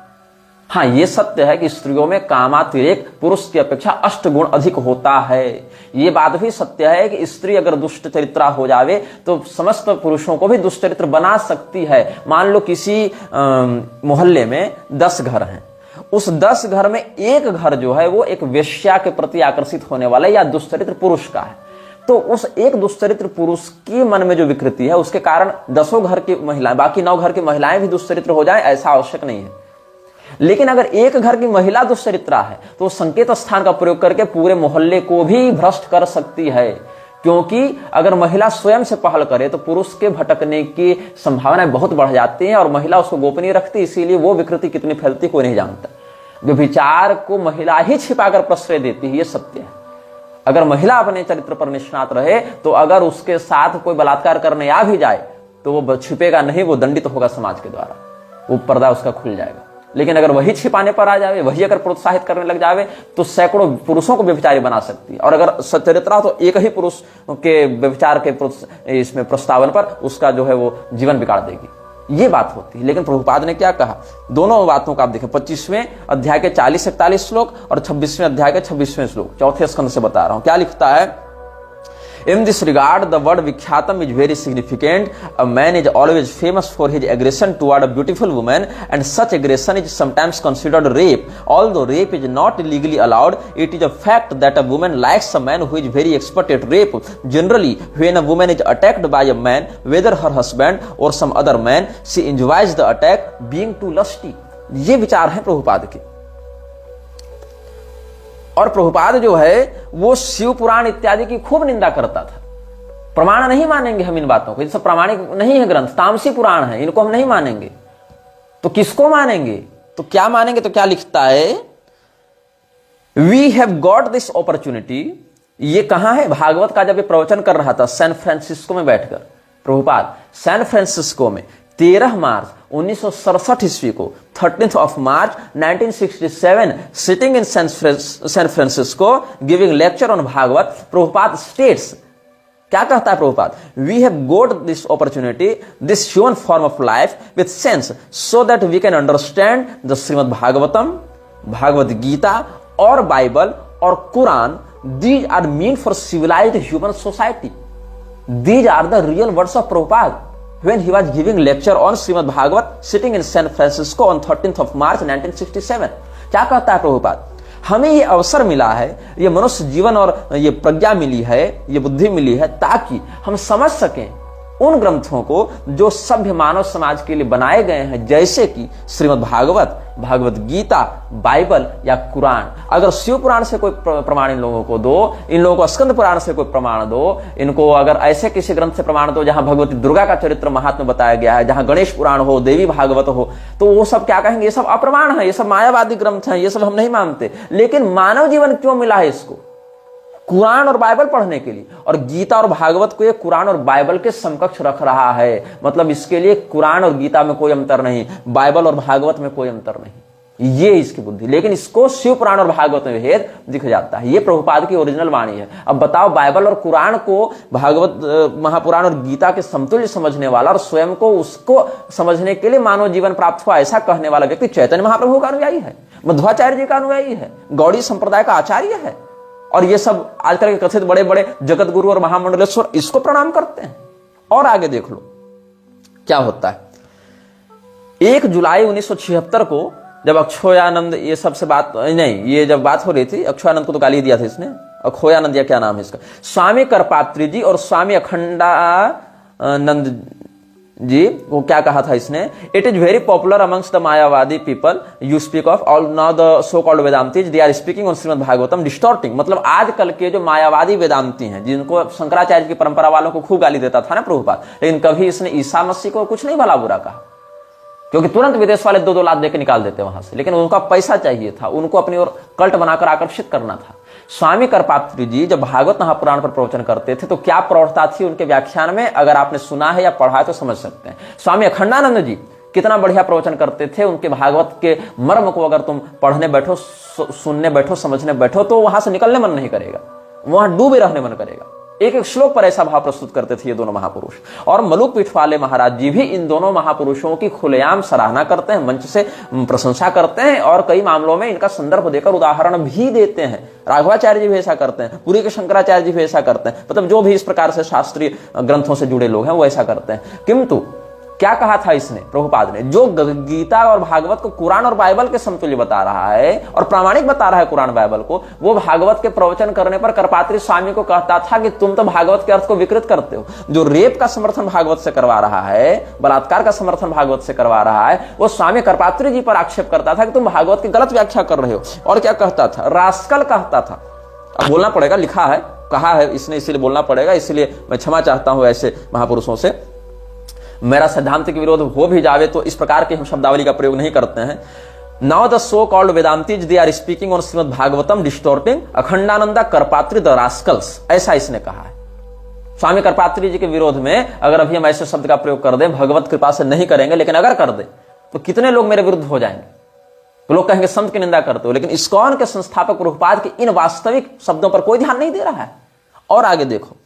हाँ, ये सत्य है कि स्त्रियों में कामातिरेक पुरुष की अपेक्षा 8 गुण अधिक होता है। ये बात भी सत्य है कि स्त्री अगर दुष्ट चरित्रा हो जावे तो समस्त पुरुषों को भी दुष्ट चरित्र बना सकती है। मान लो किसी मोहल्ले में 10 घर हैं, उस 10 घर में एक घर जो है वो एक वेश्या के प्रति आकर्षित होने वाला या दुष्चरित्र पुरुष का है, तो उस एक दुष्चरित्र पुरुष की मन में जो विकृति है उसके कारण 10 घर की महिलाएं, बाकी 9 घर की महिलाएं भी दुष्चरित्र हो जाएं, ऐसा आवश्यक नहीं है। लेकिन अगर एक घर की महिला दुश्चरित्रा है तो संकेत स्थान का प्रयोग करके पूरे मोहल्ले को भी भ्रष्ट कर सकती है, क्योंकि अगर महिला स्वयं से पहल करे तो पुरुष के भटकने की संभावनाएं बहुत बढ़ जाती हैं और महिला उसको गोपनीय रखती, इसीलिए वो विकृति कितनी फैलती कोई नहीं जानता। व्यभिचार को महिला ही छिपाकर प्रश्रय देती है, ये सत्य है। अगर महिला अपने चरित्र पर निष्णात रहे तो अगर उसके साथ कोई बलात्कार करने आ भी जाए तो वो छिपेगा नहीं, वो दंडित होगा समाज के द्वारा, वो पर्दा उसका खुल जाएगा। लेकिन अगर वही छिपाने पर आ जावे, वही अगर प्रोत्साहित करने लग जावे तो सैकड़ों पुरुषों को व्यभिचारी बना सकती है। और अगर सच्चरित्रा तो एक ही पुरुष के व्यभिचार के इसमें प्रस्तावन पर उसका जो है वो जीवन बिगाड़ देगी, ये बात होती है। लेकिन प्रभुपाद ने क्या कहा, दोनों बातों का आप देखें, 25वें अध्याय के 40-41 श्लोक और 26वें अध्याय के 26वें श्लोक, चौथे स्कंद से बता रहा हूं। क्या लिखता है, In this regard, the word Vikyatam is very significant. A man is always famous for his aggression toward a beautiful woman, and such aggression is sometimes considered rape. Although rape is not legally allowed, it is a fact that a woman likes a man who is very expert at rape. Generally, when a woman is attacked by a man, whether her husband or some other man, she enjoys the attack, being too lusty. ये विचार है प्रभुपाद के। और प्रभुपाद जो है वो शिव पुराण इत्यादि की खूब निंदा करता था। प्रमाण नहीं मानेंगे हम इन बातों को, ये सब प्रामाणिक नहीं है ग्रंथ, तामसी पुराण है, इनको हम नहीं मानेंगे। तो किसको मानेंगे, तो क्या मानेंगे, तो क्या लिखता है, we have got this opportunity. ये कहां है, भागवत का जब ये प्रवचन कर रहा था सैन फ्रांसिस्को में बैठकर, प्रभुपाद सैन फ्रांसिस्को में 13 मार्च 1967 ईस्वी को, 13th of March 1967, sitting in San Francisco giving lecture on Bhagavad, Prabhupada states, क्या कहता है Prabhupada, we have got this opportunity, this human form of life with sense, so that we can understand the Srimad Bhagavatam, Bhagavad Gita और Bible और Quran. These are meant for civilized human society. These are the real words of Prabhupada when he was giving lecture on Srimad Bhagavat sitting in San Francisco on 13th of March 1967. क्या कहता है प्रभुपाद, हमें ये अवसर मिला है, ये मनुष्य जीवन और ये प्रज्ञा मिली है, ये बुद्धि मिली है ताकि हम समझ सकें उन ग्रंथों को जो सभ्य मानव समाज के लिए बनाए गए हैं, जैसे कि श्रीमद् भागवत, भगवत गीता, बाइबल या कुरान। अगर शिव पुराण से कोई प्रमाण इन लोगों को दो, इन लोगों को स्कंद पुराण से कोई प्रमाण दो, इनको अगर ऐसे किसी ग्रंथ से प्रमाण दो जहां भगवती दुर्गा का चरित्र महात्म्य बताया गया है, जहां गणेश पुराण हो, देवी भागवत हो, तो वो सब क्या कहेंगे, ये सब अप्रमाण है, ये सब मायावादी ग्रंथ हैं, ये सब हम नहीं मानते। लेकिन मानव जीवन क्यों मिला है इसको, कुरान और बाइबल पढ़ने के लिए, और गीता और भागवत को ये कुरान और बाइबल के समकक्ष रख रहा है। मतलब इसके लिए कुरान और गीता में कोई अंतर नहीं, बाइबल और भागवत में कोई अंतर नहीं, ये इसकी बुद्धि। लेकिन इसको शिव पुराण और भागवत में भेद दिख जाता है। ये प्रभुपाद की ओरिजिनल वाणी है। अब बताओ, बाइबल और कुरान को, भागवत महापुराण और गीता के समतुल्य समझने वाला और स्वयं को उसको समझने के लिए मानव जीवन प्राप्त हुआ, ऐसा कहने वाला व्यक्ति चैतन्य महाप्रभु का अनुयायी है, मध्वाचार्य जी का अनुयायी है, गौड़ी संप्रदाय का आचार्य है। और ये सब आजकल के कथित बड़े बड़े जगत गुरु और महामंडलेश्वर इसको प्रणाम करते हैं। और आगे देख लो क्या होता है। 1 जुलाई 1976 को जब अक्षोयानंद ये सबसे बात नहीं, ये जब बात हो रही थी, अक्षोयानंद को तो गाली दिया था इसने, अक्षोयानंद या क्या नाम है इसका, स्वामी करपात्री जी और स्वामी अखंडानंद जी, वो क्या कहा था इसने, it is very popular amongst the Mayavadi people you speak of, all now the so called Vedantis they are speaking on Shrimad Bhagavatam distorting. मतलब आजकल के जो मायावादी वेदांती हैं, जिनको शंकराचार्य की परंपरा वालों को खूब गाली देता था ना प्रभुपाद, लेकिन कभी इसने ईसा मसीह को कुछ नहीं भला बुरा कहा, क्योंकि तुरंत विदेश वाले 2-2 लाख देकर निकाल देते वहां से। लेकिन उनका पैसा चाहिए था, उनको अपनी ओर कल्ट बनाकर आकर्षित करना था। स्वामी करपात्री जी जब भागवत महापुराण पर प्रवचन करते थे तो क्या प्रौढ़ता थी उनके व्याख्यान में, अगर आपने सुना है या पढ़ा है तो समझ सकते हैं। स्वामी अखंडानंद जी कितना बढ़िया प्रवचन करते थे, उनके भागवत के मर्म को अगर तुम पढ़ने बैठो, सुनने बैठो, समझने बैठो तो वहां से निकलने मन नहीं करेगा, वहां डूबे रहने मन करेगा। एक एक श्लोक पर ऐसा भाव प्रस्तुत करते थे ये दोनों महापुरुष। और मलुक पीठ वाले महाराज जी भी इन दोनों महापुरुषों की खुलेआम सराहना करते हैं, मंच से प्रशंसा करते हैं और कई मामलों में इनका संदर्भ देकर उदाहरण भी देते हैं। राघवाचार्य जी भी ऐसा करते हैं, पुरी के शंकराचार्य जी भी ऐसा करते हैं। मतलब जो भी इस प्रकार से शास्त्रीय ग्रंथों से जुड़े लोग हैं वो ऐसा करते हैं। किंतु क्या कहा था इसने, प्रभुपाद ने, जो गीता और भागवत को कुरान और बाइबल के समतुल्य बता रहा है और प्रामाणिक बता रहा है कुरान बाइबल को, वो भागवत के प्रवचन करने पर करपात्री स्वामी को कहता था कि तुम तो भागवत के अर्थ को विकृत करते हो। जो रेप का समर्थन भागवत से करवा रहा है, बलात्कार का समर्थन भागवत से करवा रहा है, वो स्वामी करपात्री जी पर आक्षेप करता था कि तुम भागवत की गलत व्याख्या कर रहे हो। और क्या कहता था, रास्कल कहता था। अब बोलना पड़ेगा, लिखा है, कहा है इसने, इसीलिए बोलना पड़ेगा, इसलिए मैं क्षमा चाहता हूं ऐसे महापुरुषों से। मेरा सिद्धांत के विरोध हो भी जावे तो इस प्रकार की हम शब्दावली का प्रयोग नहीं करते हैं। Now the so called Vedantis they are speaking on Shrimad Bhagavatam distorting Akhandananda Karpatri the rascals, ऐसा इसने कहा है। स्वामी करपात्री जी के विरोध में अगर अभी हम ऐसे शब्द का प्रयोग कर दें, भगवत कृपा से नहीं करेंगे, लेकिन अगर कर दे तो कितने लोग मेरे विरुद्ध हो जाएंगे। तो लोग कहेंगे संत की निंदा करते हो, लेकिन इस्कॉन के संस्थापक प्रभुपाद के इन वास्तविक शब्दों पर कोई ध्यान नहीं दे रहा है। और आगे देखो,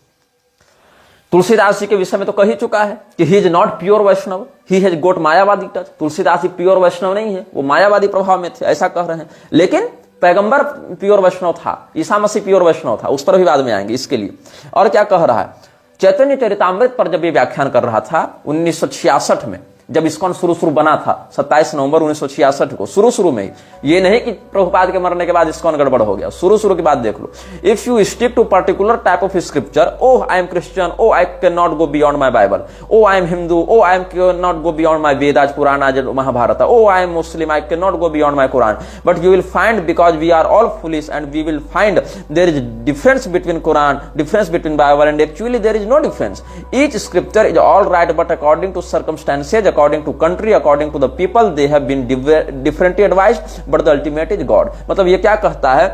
तुलसीदास जी के विषय में तो कह ही चुका है कि he is not pure Vaishnav, he has got Mayavadi touch. Tulsidas ji pure Vaishnav नहीं है, वो मायावादी प्रभाव में थे, ऐसा कह रहे हैं। लेकिन पैगंबर प्योर वैष्णव था, ईसा मसीह प्योर वैष्णव था, उस पर भी बाद में आएंगे इसके लिए। और क्या कह रहा है, चैतन्य चरितामृत पर जब ये व्याख्यान कर रहा था 1966 में, जब इस्कॉन शुरू बना था 27 नवंबर 1966 को, शुरू में ही, ये नहीं कि प्रभुपाद के मरने के बाद इस्कॉन गड़बड़ हो गया, शुरू की बात देख लो। If you stick to particular type of scripture, oh I am Christian, oh I can not go beyond my Bible, oh I am Hindu, oh I am can not go beyond my Vedas Purana आज Mahabharata, oh I am Muslim, I can not go beyond my Quran, but you will find because we are all foolish and we will find there is difference between Quran, difference between Bible, and actually there is no difference. Each scripture is all right but according to circumstances, according to country, according to the people they have been differently advised but the ultimate is God। मतलब ये क्या कहता है,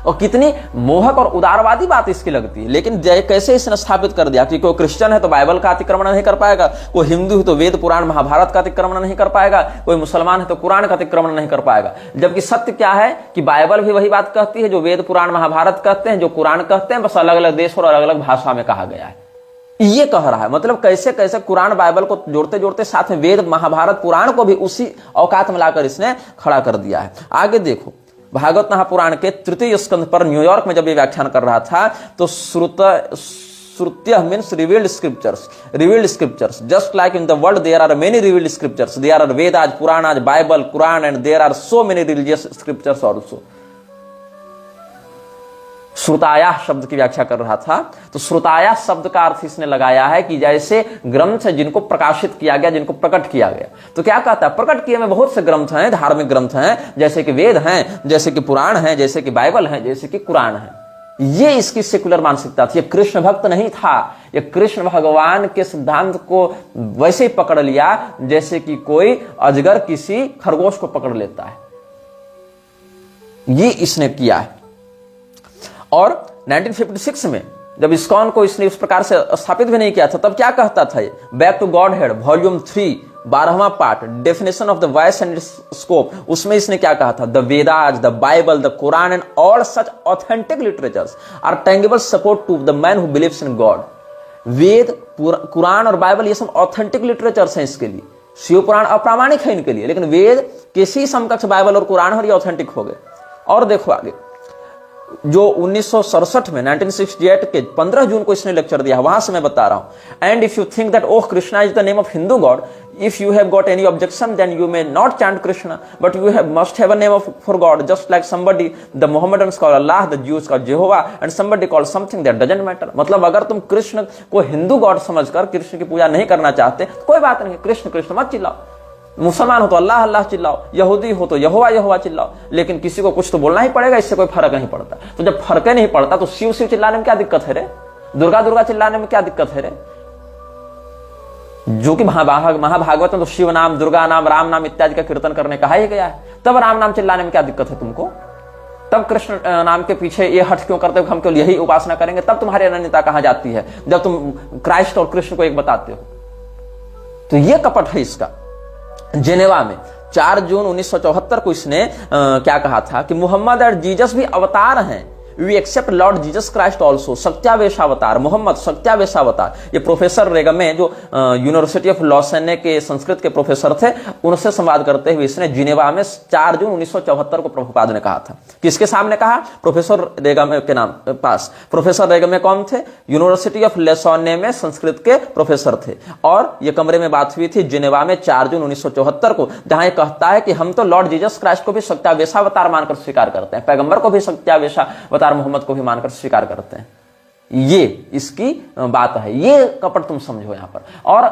और कितनी मोहक और उदारवादी बात इसकी लगती है। लेकिन कैसे इसने स्थापित कर दिया कि कोई क्रिश्चियन है तो बाइबल का अतिक्रमण नहीं कर पाएगा, कोई हिंदू है तो वेद पुराण महाभारत का अतिक्रमण नहीं कर पाएगा, कोई मुसलमान है तो कुरान का अतिक्रमण नहीं कर पाएगा। जबकि सत्य क्या है कि बाइबल भी वही बात कहती है जो वेद पुराण महाभारत कहते हैं, जो कुरान कहते हैं, बस अलग अलग देश और अलग अलग भाषा में कहा गया है। ये कह रहा है, मतलब कैसे कैसे कुरान बाइबल को जोड़ते जोड़ते साथ में वेद महाभारत पुराण को भी उसी औकात में लाकर इसने खड़ा कर दिया है। आगे देखो, भागवत महापुराण के तृतीय स्कंध पर न्यूयॉर्क में जब ये व्याख्यान कर रहा था तो श्रुत्य means revealed scriptures, just like in the world there are many revealed scriptures, there are Vedas, Puranas, Bible, Quran, and there are so many religious scriptures also. श्रुताया शब्द की व्याख्या कर रहा था, तो श्रुताया शब्द का अर्थ इसने लगाया है कि जैसे ग्रंथ जिनको प्रकाशित किया गया, जिनको प्रकट किया गया। तो क्या कहता है, प्रकट किए में बहुत से ग्रंथ हैं, धार्मिक ग्रंथ हैं, जैसे कि वेद हैं, जैसे कि पुराण हैं, जैसे कि बाइबल है, जैसे कि कुरान है। ये इसकी सेकुलर मानसिकता थी। ये कृष्ण भक्त नहीं था, ये कृष्ण भगवान के सिद्धांत को वैसे ही पकड़ लिया जैसे कि कोई अजगर किसी खरगोश को पकड़ लेता है। ये इसने किया है। और 1956 में जब इस्कॉन को इसने उस प्रकार से स्थापित भी नहीं किया था, तब क्या कहता था, ये back to godhead volume 3 12वां part, definition of the voice and scope, उसमें इसने क्या कहा था, the Vedas, the Bible, the Quran and all such authentic literatures are tangible support to the man who believes in God. Veda, Quran और Bible ये सब authentic literatures हैं इसके लिए। शिव पुराण अप्रामाणिक है इनके लिए, लेकिन वेद किसी समकक्ष बाइबल और कुरान और ये ऑथेंटिक हो गए। और देखो आगे, जो 1967 में 1968 के 15 जून को इसने लेक्चर दिया, वहां से मैं बता रहा हूं। And if you think that oh Krishna is the name of Hindu God, if you have got any objection then you may not chant Krishna, but you must have a name of for God, just like somebody the Mohammedans call Allah, the Jews call Jehovah, and somebody call something that doesn't matter. मतलब अगर तुम कृष्ण को Hindu God समझकर कृष्ण की पूजा नहीं करना चाहते, कोई बात नहीं, कृष्ण कृष्ण मत चिल्लाओ। मुसलमान हो तो अल्लाह अल्लाह चिल्लाओ, यहूदी हो तो यहोवा यहोवा चिल्लाओ, लेकिन किसी को कुछ तो बोलना ही पड़ेगा, इससे कोई फर्क नहीं पड़ता। तो जब फर्क नहीं पड़ता तो शिव शिव चिल्लाने में क्या दिक्कत है रे, दुर्गा दुर्गा चिल्लाने में क्या दिक्कत है रे? जो कि महाभागवत में तो शिव नाम, दुर्गा नाम, राम नाम इत्यादि का कीर्तन करने कहा ही गया है, तब राम नाम चिल्लाने में क्या दिक्कत है तुमको? तब कृष्ण नाम के पीछे ये हट क्यों करते हो, हम केवल यही उपासना करेंगे? तब तुम्हारी अनन्यता कहां जाती है जब तुम क्राइस्ट और कृष्ण को एक बताते हो? तो ये कपट है इसका। जेनेवा में 4 जून 1974 को इसने क्या कहा था कि मोहम्मद और जीसस भी अवतार हैं, we accept Lord Jesus Christ also, सत्यावेशावतार, मोहम्मद सत्यावेशावतार। ये प्रोफेसर रेगमे जो यूनिवर्सिटी ऑफ लॉसेने के संस्कृत के प्रोफेसर थे, उनसे संवाद करते हुए इसने जिनेवा में 4 जून 1974 को प्रभुपाद ने कहा था। किसके सामने कहा? प्रोफेसर रेगमे के नाम पास। प्रोफेसर रेगमे कौन थे? यूनिवर्सिटी ऑफ लेसोने में संस्कृत के प्रोफेसर थे। और ये कमरे में बात हुई थी जिनेवा में 4 जून 1974 को, जहां ये कहता है कि हम तो लॉर्ड जीसस क्राइस्ट को भी सत्यावेशावतार मानकर स्वीकार करते हैं, पैगंबर को भी सत्यावेशावतार मोहम्मद को भी मानकर स्वीकार करते हैं। ये इसकी बात है, ये कपट तुम समझो यहां पर। और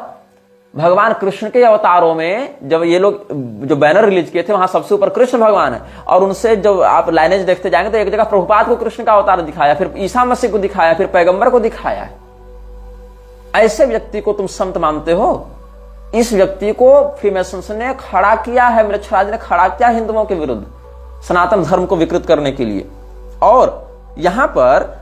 भगवान कृष्ण के अवतारों में जब ये लोग जो बैनर रिलीज किए थे, वहां सबसे ऊपर कृष्ण भगवान है, और उनसे जब आप लाइनेज देखते जाएंगे तो एक जगह प्रभुपाद को कृष्ण का अवतार दिखाया, फिर ईसा मसीह को दिखाया, फिर पैगंबर को दिखाया है। ऐसे व्यक्ति को तुम संत मानते हो? इस व्यक्ति को फ्रीमेसन्स ने खड़ा किया है, मृच्छराज ने खड़ा किया हिंदुओं के विरुद्ध, सनातन धर्म को विकृत करने के लिए। और यहां पर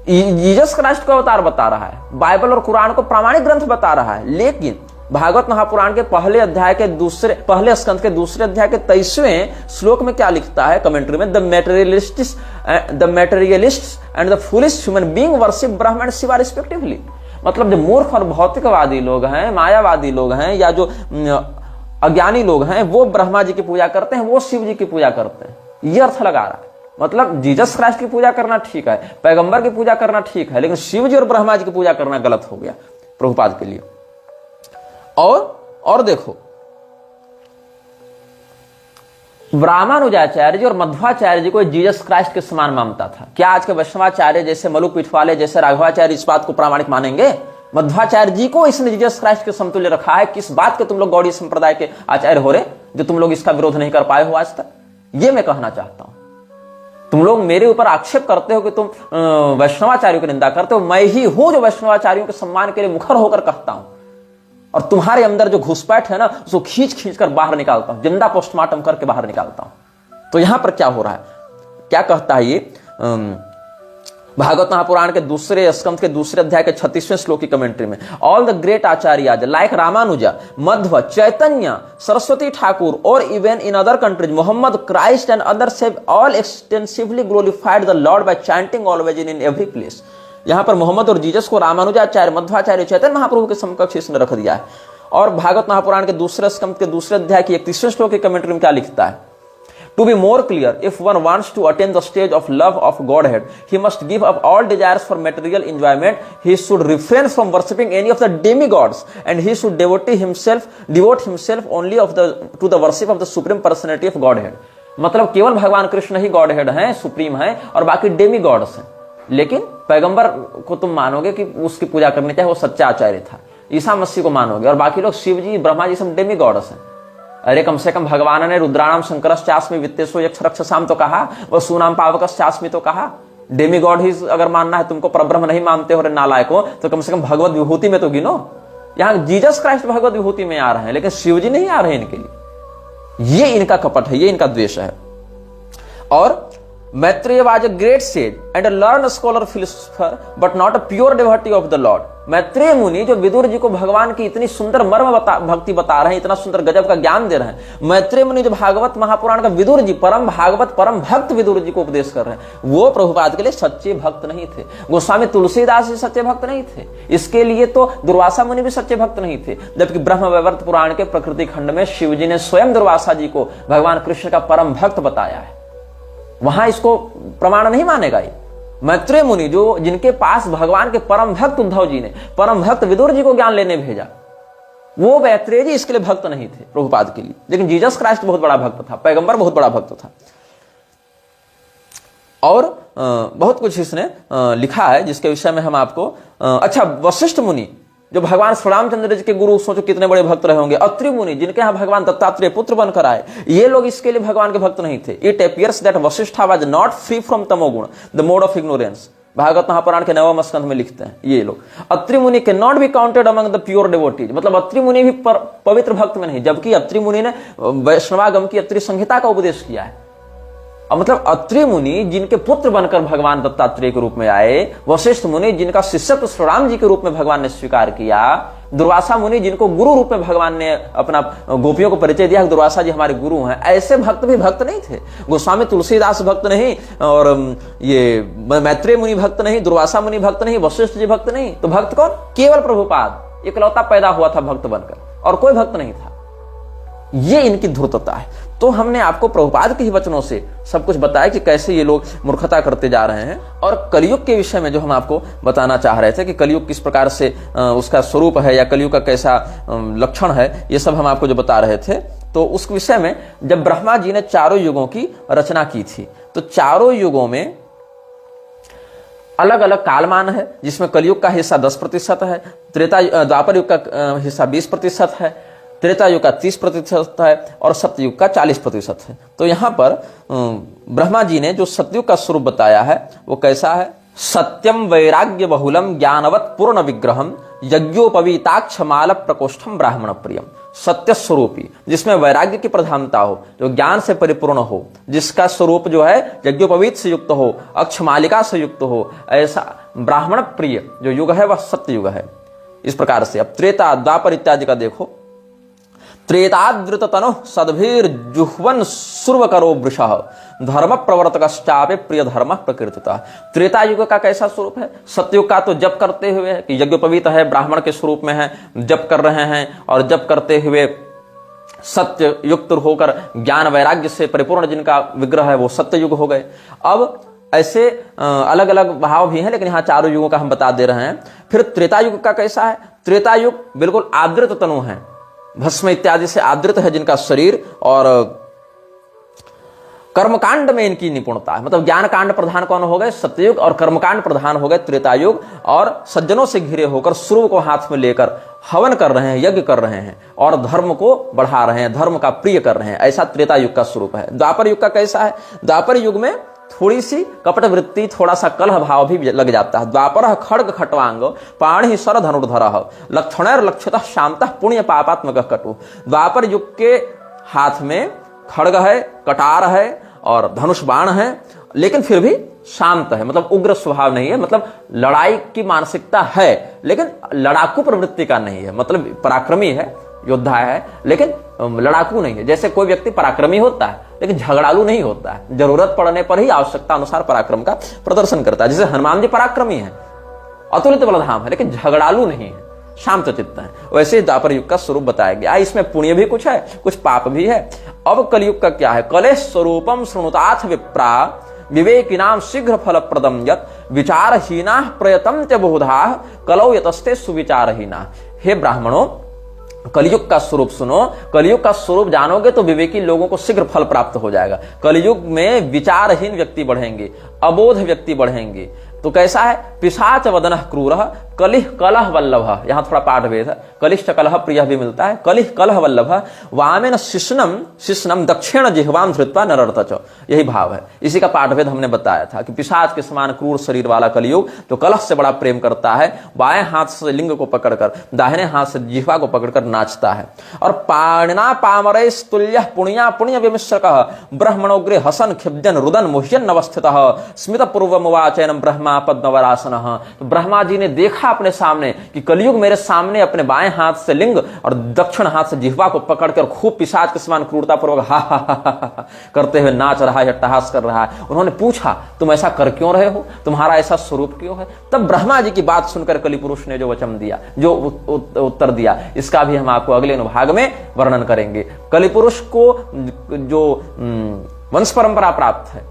जीसस क्राइस्ट को अवतार बता रहा है, बाइबल और कुरान को प्रामाणिक ग्रंथ बता रहा है, लेकिन भागवत महापुराण के पहले स्कंद के दूसरे अध्याय के 23वें श्लोक में क्या लिखता है कमेंट्री में? The materialists and the foolish human being worship Brahma and Shiva respectively. मतलब जो मूर्ख और भौतिकवादी लोग हैं, मायावादी लोग हैं, या जो अज्ञानी लोग हैं, वो ब्रह्मा जी की पूजा करते हैं, वो शिव जी की पूजा करते हैं। ये अर्थ लगा रहा है। मतलब जीसस क्राइस्ट की पूजा करना ठीक है, पैगंबर की पूजा करना ठीक है, लेकिन शिव जी और ब्रह्मा जी की पूजा करना गलत हो गया प्रभुपाद के लिए। और देखो, रामानुजाचार्य जी और मध्वाचार्य जी को जीसस क्राइस्ट के समान मानता था। क्या आज के वैष्णवाचार्य जैसे मलु पिठवाले जैसे राघवाचार्य इस बात को प्रामाणिक मानेंगे? मध्वाचार्य जी को इसने जीसस क्राइस्ट के समतुल्य रखा है। किस बात के तुम लोग गौड़ी संप्रदाय के आचार्य हो रहे, जो तुम लोग इसका विरोध नहीं कर पाए हो आज तक? ये मैं कहना चाहता हूं। तुम लोग मेरे ऊपर आक्षेप करते हो कि तुम वैष्णवाचार्यों की निंदा करते हो। मैं ही हूं जो वैष्णवाचार्यों के सम्मान के लिए मुखर होकर कहता हूं, और तुम्हारे अंदर जो घुसपैठ है ना, उसको खींच खींच कर बाहर निकालता हूं, जिंदा पोस्टमार्टम करके बाहर निकालता हूं। तो यहां पर क्या हो रहा है, क्या कहता है ये भागवत महापुराण के दूसरे स्कंद के दूसरे अध्याय के 36वें श्लोक की कमेंट्री में? All the great acharya like Ramanuja, Madhva, Chaitanya, Saraswati Thakur और even in other countries Mohammed Christ and others have all extensively glorified the Lord by chanting always in every place. यहां पर मोहम्मद और जीसस को रामानुजाचार्य, मध्वाचार्य, चैतन्य महाप्रभु के समकक्ष इसने रख दिया है। और भागवत महापुराण के दूसरे स्कंद के दूसरे अध्याय की 31वें श्लोक की कमेंट्री में क्या लिखता है? To be more clear, if one wants to attain the stage of love of Godhead, he must give up all desires for material enjoyment. He should refrain from worshipping any of the demigods, and he should devote himself only to the worship of the supreme personality of Godhead. मतलब केवल भगवान कृष्ण ही godhead हैं, supreme हैं, और बाकी demigods हैं। लेकिन पैगंबर को तुम मानोगे कि उसकी पूजा करनी चाहिए, वो सच्चा आचार्य था। ईसा मसीह को मानोगे, और बाकी लोग शिव जी, ब्रह्मा जी सब डेमीगॉड्स हैं। अरे कम से कम भगवान ने रुद्राणाम शंकरश्चास्मि वित्तेषु यक्ष रक्षसाम तो कहा, और सुनाम पावकश्चास्मि तो कहा। डेमीगॉड ही अगर मानना है तुमको, परब्रह्म नहीं मानते हो रे नालायको, तो कम से कम भगवत विभूति में तो गिनो। यहां जीसस क्राइस्ट भगवत विभूति में आ रहे हैं, लेकिन शिव जी नहीं आ रहे इनके लिए। ये इनका कपट है, ये इनका द्वेष है। और Maitreya was a great sage and a learn scholar philosopher but not a pure devotee of the Lord. Maitreya मुनि जो विदुर जी को भगवान की इतनी सुंदर भक्ति बता रहे हैं, इतना सुंदर गजब का ज्ञान दे रहे हैं, मैत्रेय मुनि जो भागवत महापुराण का विदुर जी, परम भागवत परम भक्त विदुर जी को उपदेश कर रहे हैं, वो प्रभुपाद के लिए सच्चे भक्त नहीं थे। गोस्वामी तुलसीदास जी सच्चे भक्त नहीं थे। इसके लिए तो दुर्वासा मुनि भी सच्चे भक्त नहीं थे। जबकि ब्रह्म वैवर्त पुराण के प्रकृति खंड में शिव जी ने स्वयं दुर्वासा जी को भगवान कृष्ण का परम भक्त बताया है। वहां इसको प्रमाण नहीं मानेगा ये। मैत्रेय मुनि जो जिनके पास भगवान के परम भक्त उद्धव जी ने परम भक्त विदुर जी को ज्ञान लेने भेजा, वो मैत्रेय जी इसके लिए भक्त नहीं थे प्रभुपाद के लिए। लेकिन जीसस क्राइस्ट बहुत बड़ा भक्त था, पैगंबर बहुत बड़ा भक्त था। और बहुत कुछ इसने लिखा है जिसके विषय में हम आपको अच्छा, वशिष्ठ मुनि जो भगवान श्री रामचंद्र जी के गुरु, सोचो कितने बड़े भक्त रहे होंगे। अत्रि मुनि जिनके यहाँ भगवान दत्तात्रेय पुत्र बनकर आए, ये लोग इसके लिए भगवान के भक्त नहीं थे। It appears that Vashishtha was not free from तमोगुण, the mode of ignorance. Bhagavat Mahapurana के 9वें स्कंध में लिखते हैं ये लोग। अत्रि मुनि can not be counted among the pure devotees, मतलब अत्रि मुनि भी पवित्र भक्त में नहीं, जबकि अत्रि मुनि ने वैष्णवागम की अत्रि संहिता का उपदेश किया है। मतलब अत्रि मुनि जिनके पुत्र बनकर भगवान दत्तात्रेय के रूप में आए, वशिष्ठ मुनि जिनका शिष्यत्व श्री राम जी के रूप में भगवान ने स्वीकार किया, दुर्वासा मुनि जिनको गुरु रूप में भगवान ने अपना गोपियों को परिचय दिया, दुर्वासा जी हमारे गुरु हैं, ऐसे भक्त भी भक्त नहीं थे। गोस्वामी तुलसीदास भक्त नहीं, और ये मैत्रेय मुनि भक्त नहीं, दुर्वासा मुनि भक्त नहीं, वशिष्ठ जी भक्त नहीं, तो भक्त कौन? केवल प्रभुपाद इकलौता पैदा हुआ था भक्त बनकर, और कोई भक्त नहीं था। ये इनकी धूर्तता है। तो हमने आपको प्रभुपाद के ही वचनों से सब कुछ बताया कि कैसे ये लोग मूर्खता करते जा रहे हैं। और कलयुग के विषय में जो हम आपको बताना चाह रहे थे कि कलयुग किस प्रकार से उसका स्वरूप है या कलयुग का कैसा लक्षण है, ये सब हम आपको जो बता रहे थे। तो उस विषय में जब ब्रह्मा जी ने चारों युगों की रचना की थी, तो चारों युगों में अलग अलग कालमान है, जिसमें कलयुग का हिस्सा 10% है, द्वापर युग का हिस्सा 20% है, त्रेता युग का 30% है, और सत्ययुग का 40% है। तो यहां पर ब्रह्मा जी ने जो सतयुग का स्वरूप बताया है वो कैसा है? सत्यम वैराग्य बहुलम ज्ञानवत पूर्ण विग्रहम यज्ञोपवीताक्षमाल प्रकोष्ठम ब्राह्मण प्रियम। सत्य स्वरूपी, जिसमें वैराग्य की प्रधानता हो, जो ज्ञान से परिपूर्ण हो, जिसका स्वरूप जो है यज्ञोपवीत से युक्त हो, अक्षमालिका से युक्त हो, ऐसा ब्राह्मण प्रिय जो युग है वह सत्य युग है। इस प्रकार से अब त्रेता द्वापर इत्यादि का देखो। त्रेताद्रुत तनु सद्भीर जुह्वन सुर्व करो वृषः धर्म प्रवर्तकश्चापि प्रिय धर्म प्रकृतितः। त्रेता युग का कैसा स्वरूप है? सतयुग का तो जप करते हुए है कि यज्ञोपवीत है, ब्राह्मण के स्वरूप में है, जप कर रहे हैं, और जप करते हुए सत्य युक्त होकर ज्ञान वैराग्य से परिपूर्ण जिनका विग्रह है वो सत्य युग हो गए। अब ऐसे अलग अलग भाव भी हैं, लेकिन यहाँ चारों युगों का हम बता दे रहे हैं। फिर त्रेता युग का कैसा है? त्रेता युग बिल्कुल आदृत तनु है, भस्म इत्यादि से आदृत है जिनका शरीर, और कर्मकांड में इनकी निपुणता है। मतलब ज्ञान कांड प्रधान कौन हो गए? सत्ययुग, और कर्मकांड प्रधान हो गए त्रेतायुग। और सज्जनों से घिरे होकर सूर्य को हाथ में लेकर हवन कर रहे हैं, यज्ञ कर रहे हैं, और धर्म को बढ़ा रहे हैं, धर्म का प्रिय कर रहे हैं, ऐसा त्रेतायुग का स्वरूप है। द्वापर युग का कैसा है? द्वापर युग में थोड़ी सी कपट वृत्ति, थोड़ा सा कलह भाव भी लग जाता है। द्वापर खड्ग खट्वांग पाणि सर धनुर्धर लक्षणैर लक्षितः शांतः पुण्य पापात्मक कटु। द्वापर युग के हाथ में खड्ग है, कटार है और धनुष बाण है, लेकिन फिर भी शांत है, मतलब उग्र स्वभाव नहीं है, मतलब लड़ाई की मानसिकता है लेकिन लड़ाकू प्रवृत्ति का नहीं है। मतलब पराक्रमी है, योद्धा है, लेकिन लड़ाकू नहीं है। जैसे कोई व्यक्ति पराक्रमी होता है लेकिन झगड़ालू नहीं होता है, जरूरत पड़ने पर ही आवश्यकता अनुसार पराक्रम का प्रदर्शन करता है। जैसे हनुमान जी पराक्रमी है, अतुलित बलधाम है, लेकिन झगड़ालू नहीं है, शांत चित्त है। वैसे द्वापर युग का स्वरूप बताया गया। इसमें पुण्य भी कुछ है, कुछ पाप भी है। अब कलयुग का क्या है? कलेश स्वरूपम शृणुताथ विप्रा विवेकिनाम शीघ्र फल प्रदम यत विचारहीना प्रयतम च बहुधा कलौ यतस्ते सुविचारहीना। हे ब्राह्मणों, कलयुग का स्वरूप सुनो। कलयुग का स्वरूप जानोगे तो विवेकी लोगों को शीघ्र फल प्राप्त हो जाएगा। कलयुग में विचारहीन व्यक्ति बढ़ेंगे, अबोध व्यक्ति बढ़ेंगे। तो कैसा है? पिशाच वदन क्रूर कलिह कलह वल्लभ। यहां थोड़ा पाठ भेद है, कलिष्ठ कलह प्रिय भी मिलता है। कलिह कलह वल्लभ वामेन शिष्णम दक्षिण जिह्वाम धृत्वा नरर्तच। यही भाव है। इसी का पाठ भेद हमने बताया था कि पिशाच के समान क्रूर शरीर वाला कलयुग तो कलह से बड़ा प्रेम करता है, बाएं हाथ से लिंग को पकड़कर दाहिने हाथ से जिह्वा को पकड़कर नाचता है। और पाणिना पामरे तुल्य पुण्या पुण्य विमिश्रक ब्रह्मणोग्रे हसन खिब्जन रुदन मुह्यन अवस्थितः स्मित पूर्वमुवाचैनम ब्रह्मा पद्मवरासन। तो ब्रह्मा जी ने देखा अपने सामने कि कलयुग मेरे सामने अपने बाएं हाथ से लिंग और दक्षिण हाथ से जिह्वा को पकड़कर खूब पिशाच के समान क्रूरता पूर्वक हा करते हुए नाच रहा है, अट्टहास कर रहा है। उन्होंने पूछा, तुम ऐसा कर क्यों रहे हो? तुम्हारा ऐसा स्वरूप क्यों है? तब ब्रह्मा जी की बात सुनकर कलि पुरुष ने जो वचन दिया, जो उत्तर दिया, इसका भी हम आपको अगले अनुभाग में वर्णन करेंगे। कलि पुरुष को जो वंश परंपरा प्राप्त है,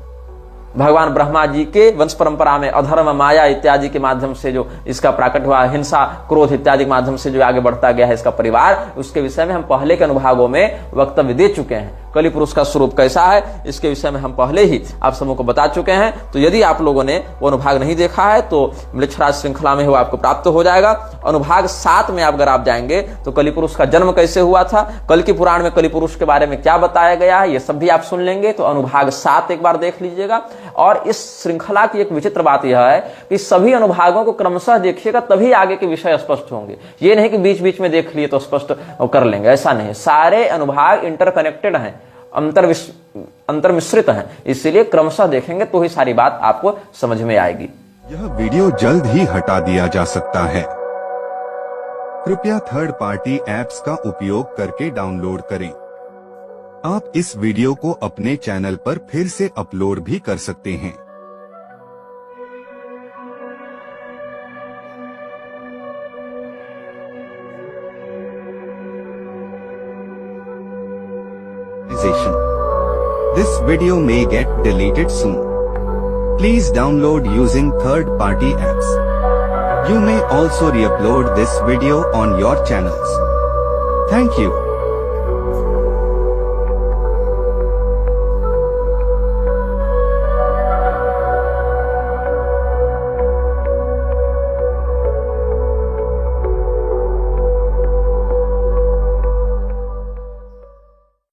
भगवान ब्रह्मा जी के वंश परंपरा में अधर्म, माया इत्यादि के माध्यम से जो इसका प्राकट हुआ, हिंसा, क्रोध इत्यादि के माध्यम से जो आगे बढ़ता गया है इसका परिवार, उसके विषय में हम पहले के अनुभागों में वक्तव्य दे चुके हैं। कलि पुरुष का स्वरूप कैसा है इसके विषय में हम पहले ही आप सबों को बता चुके हैं। तो यदि आप लोगों ने वो अनुभाग नहीं देखा है तो मृच्छराज श्रृंखला में वो आपको प्राप्त हो जाएगा। अनुभाग 7 में अगर आप जाएंगे तो कलि पुरुष का जन्म कैसे हुआ था, कल की पुराण में कलि पुरुष के बारे में क्या बताया गया है, ये सब भी आप सुन लेंगे। तो अनुभाग 7 एक बार देख लीजिएगा। और इस श्रृंखला की एक विचित्र बात यह है कि सभी अनुभागों को क्रमशः देखिएगा, तभी आगे के विषय स्पष्ट होंगे। ये नहीं कि बीच बीच में देख लिए तो स्पष्ट कर लेंगे, ऐसा नहीं। सारे अनुभाग इंटरकनेक्टेड हैं, अंतर मिश्रित हैं, इसलिए क्रमशः देखेंगे तो ही सारी बात आपको समझ में आएगी। यह वीडियो जल्द ही हटा दिया जा सकता है। कृपया थर्ड पार्टी ऐप्स का उपयोग करके डाउनलोड करें। आप इस वीडियो को अपने चैनल पर फिर से अपलोड भी कर सकते हैं। This video may get deleted soon. Please download using third-party apps. You may also re-upload this video on your channels. Thank you.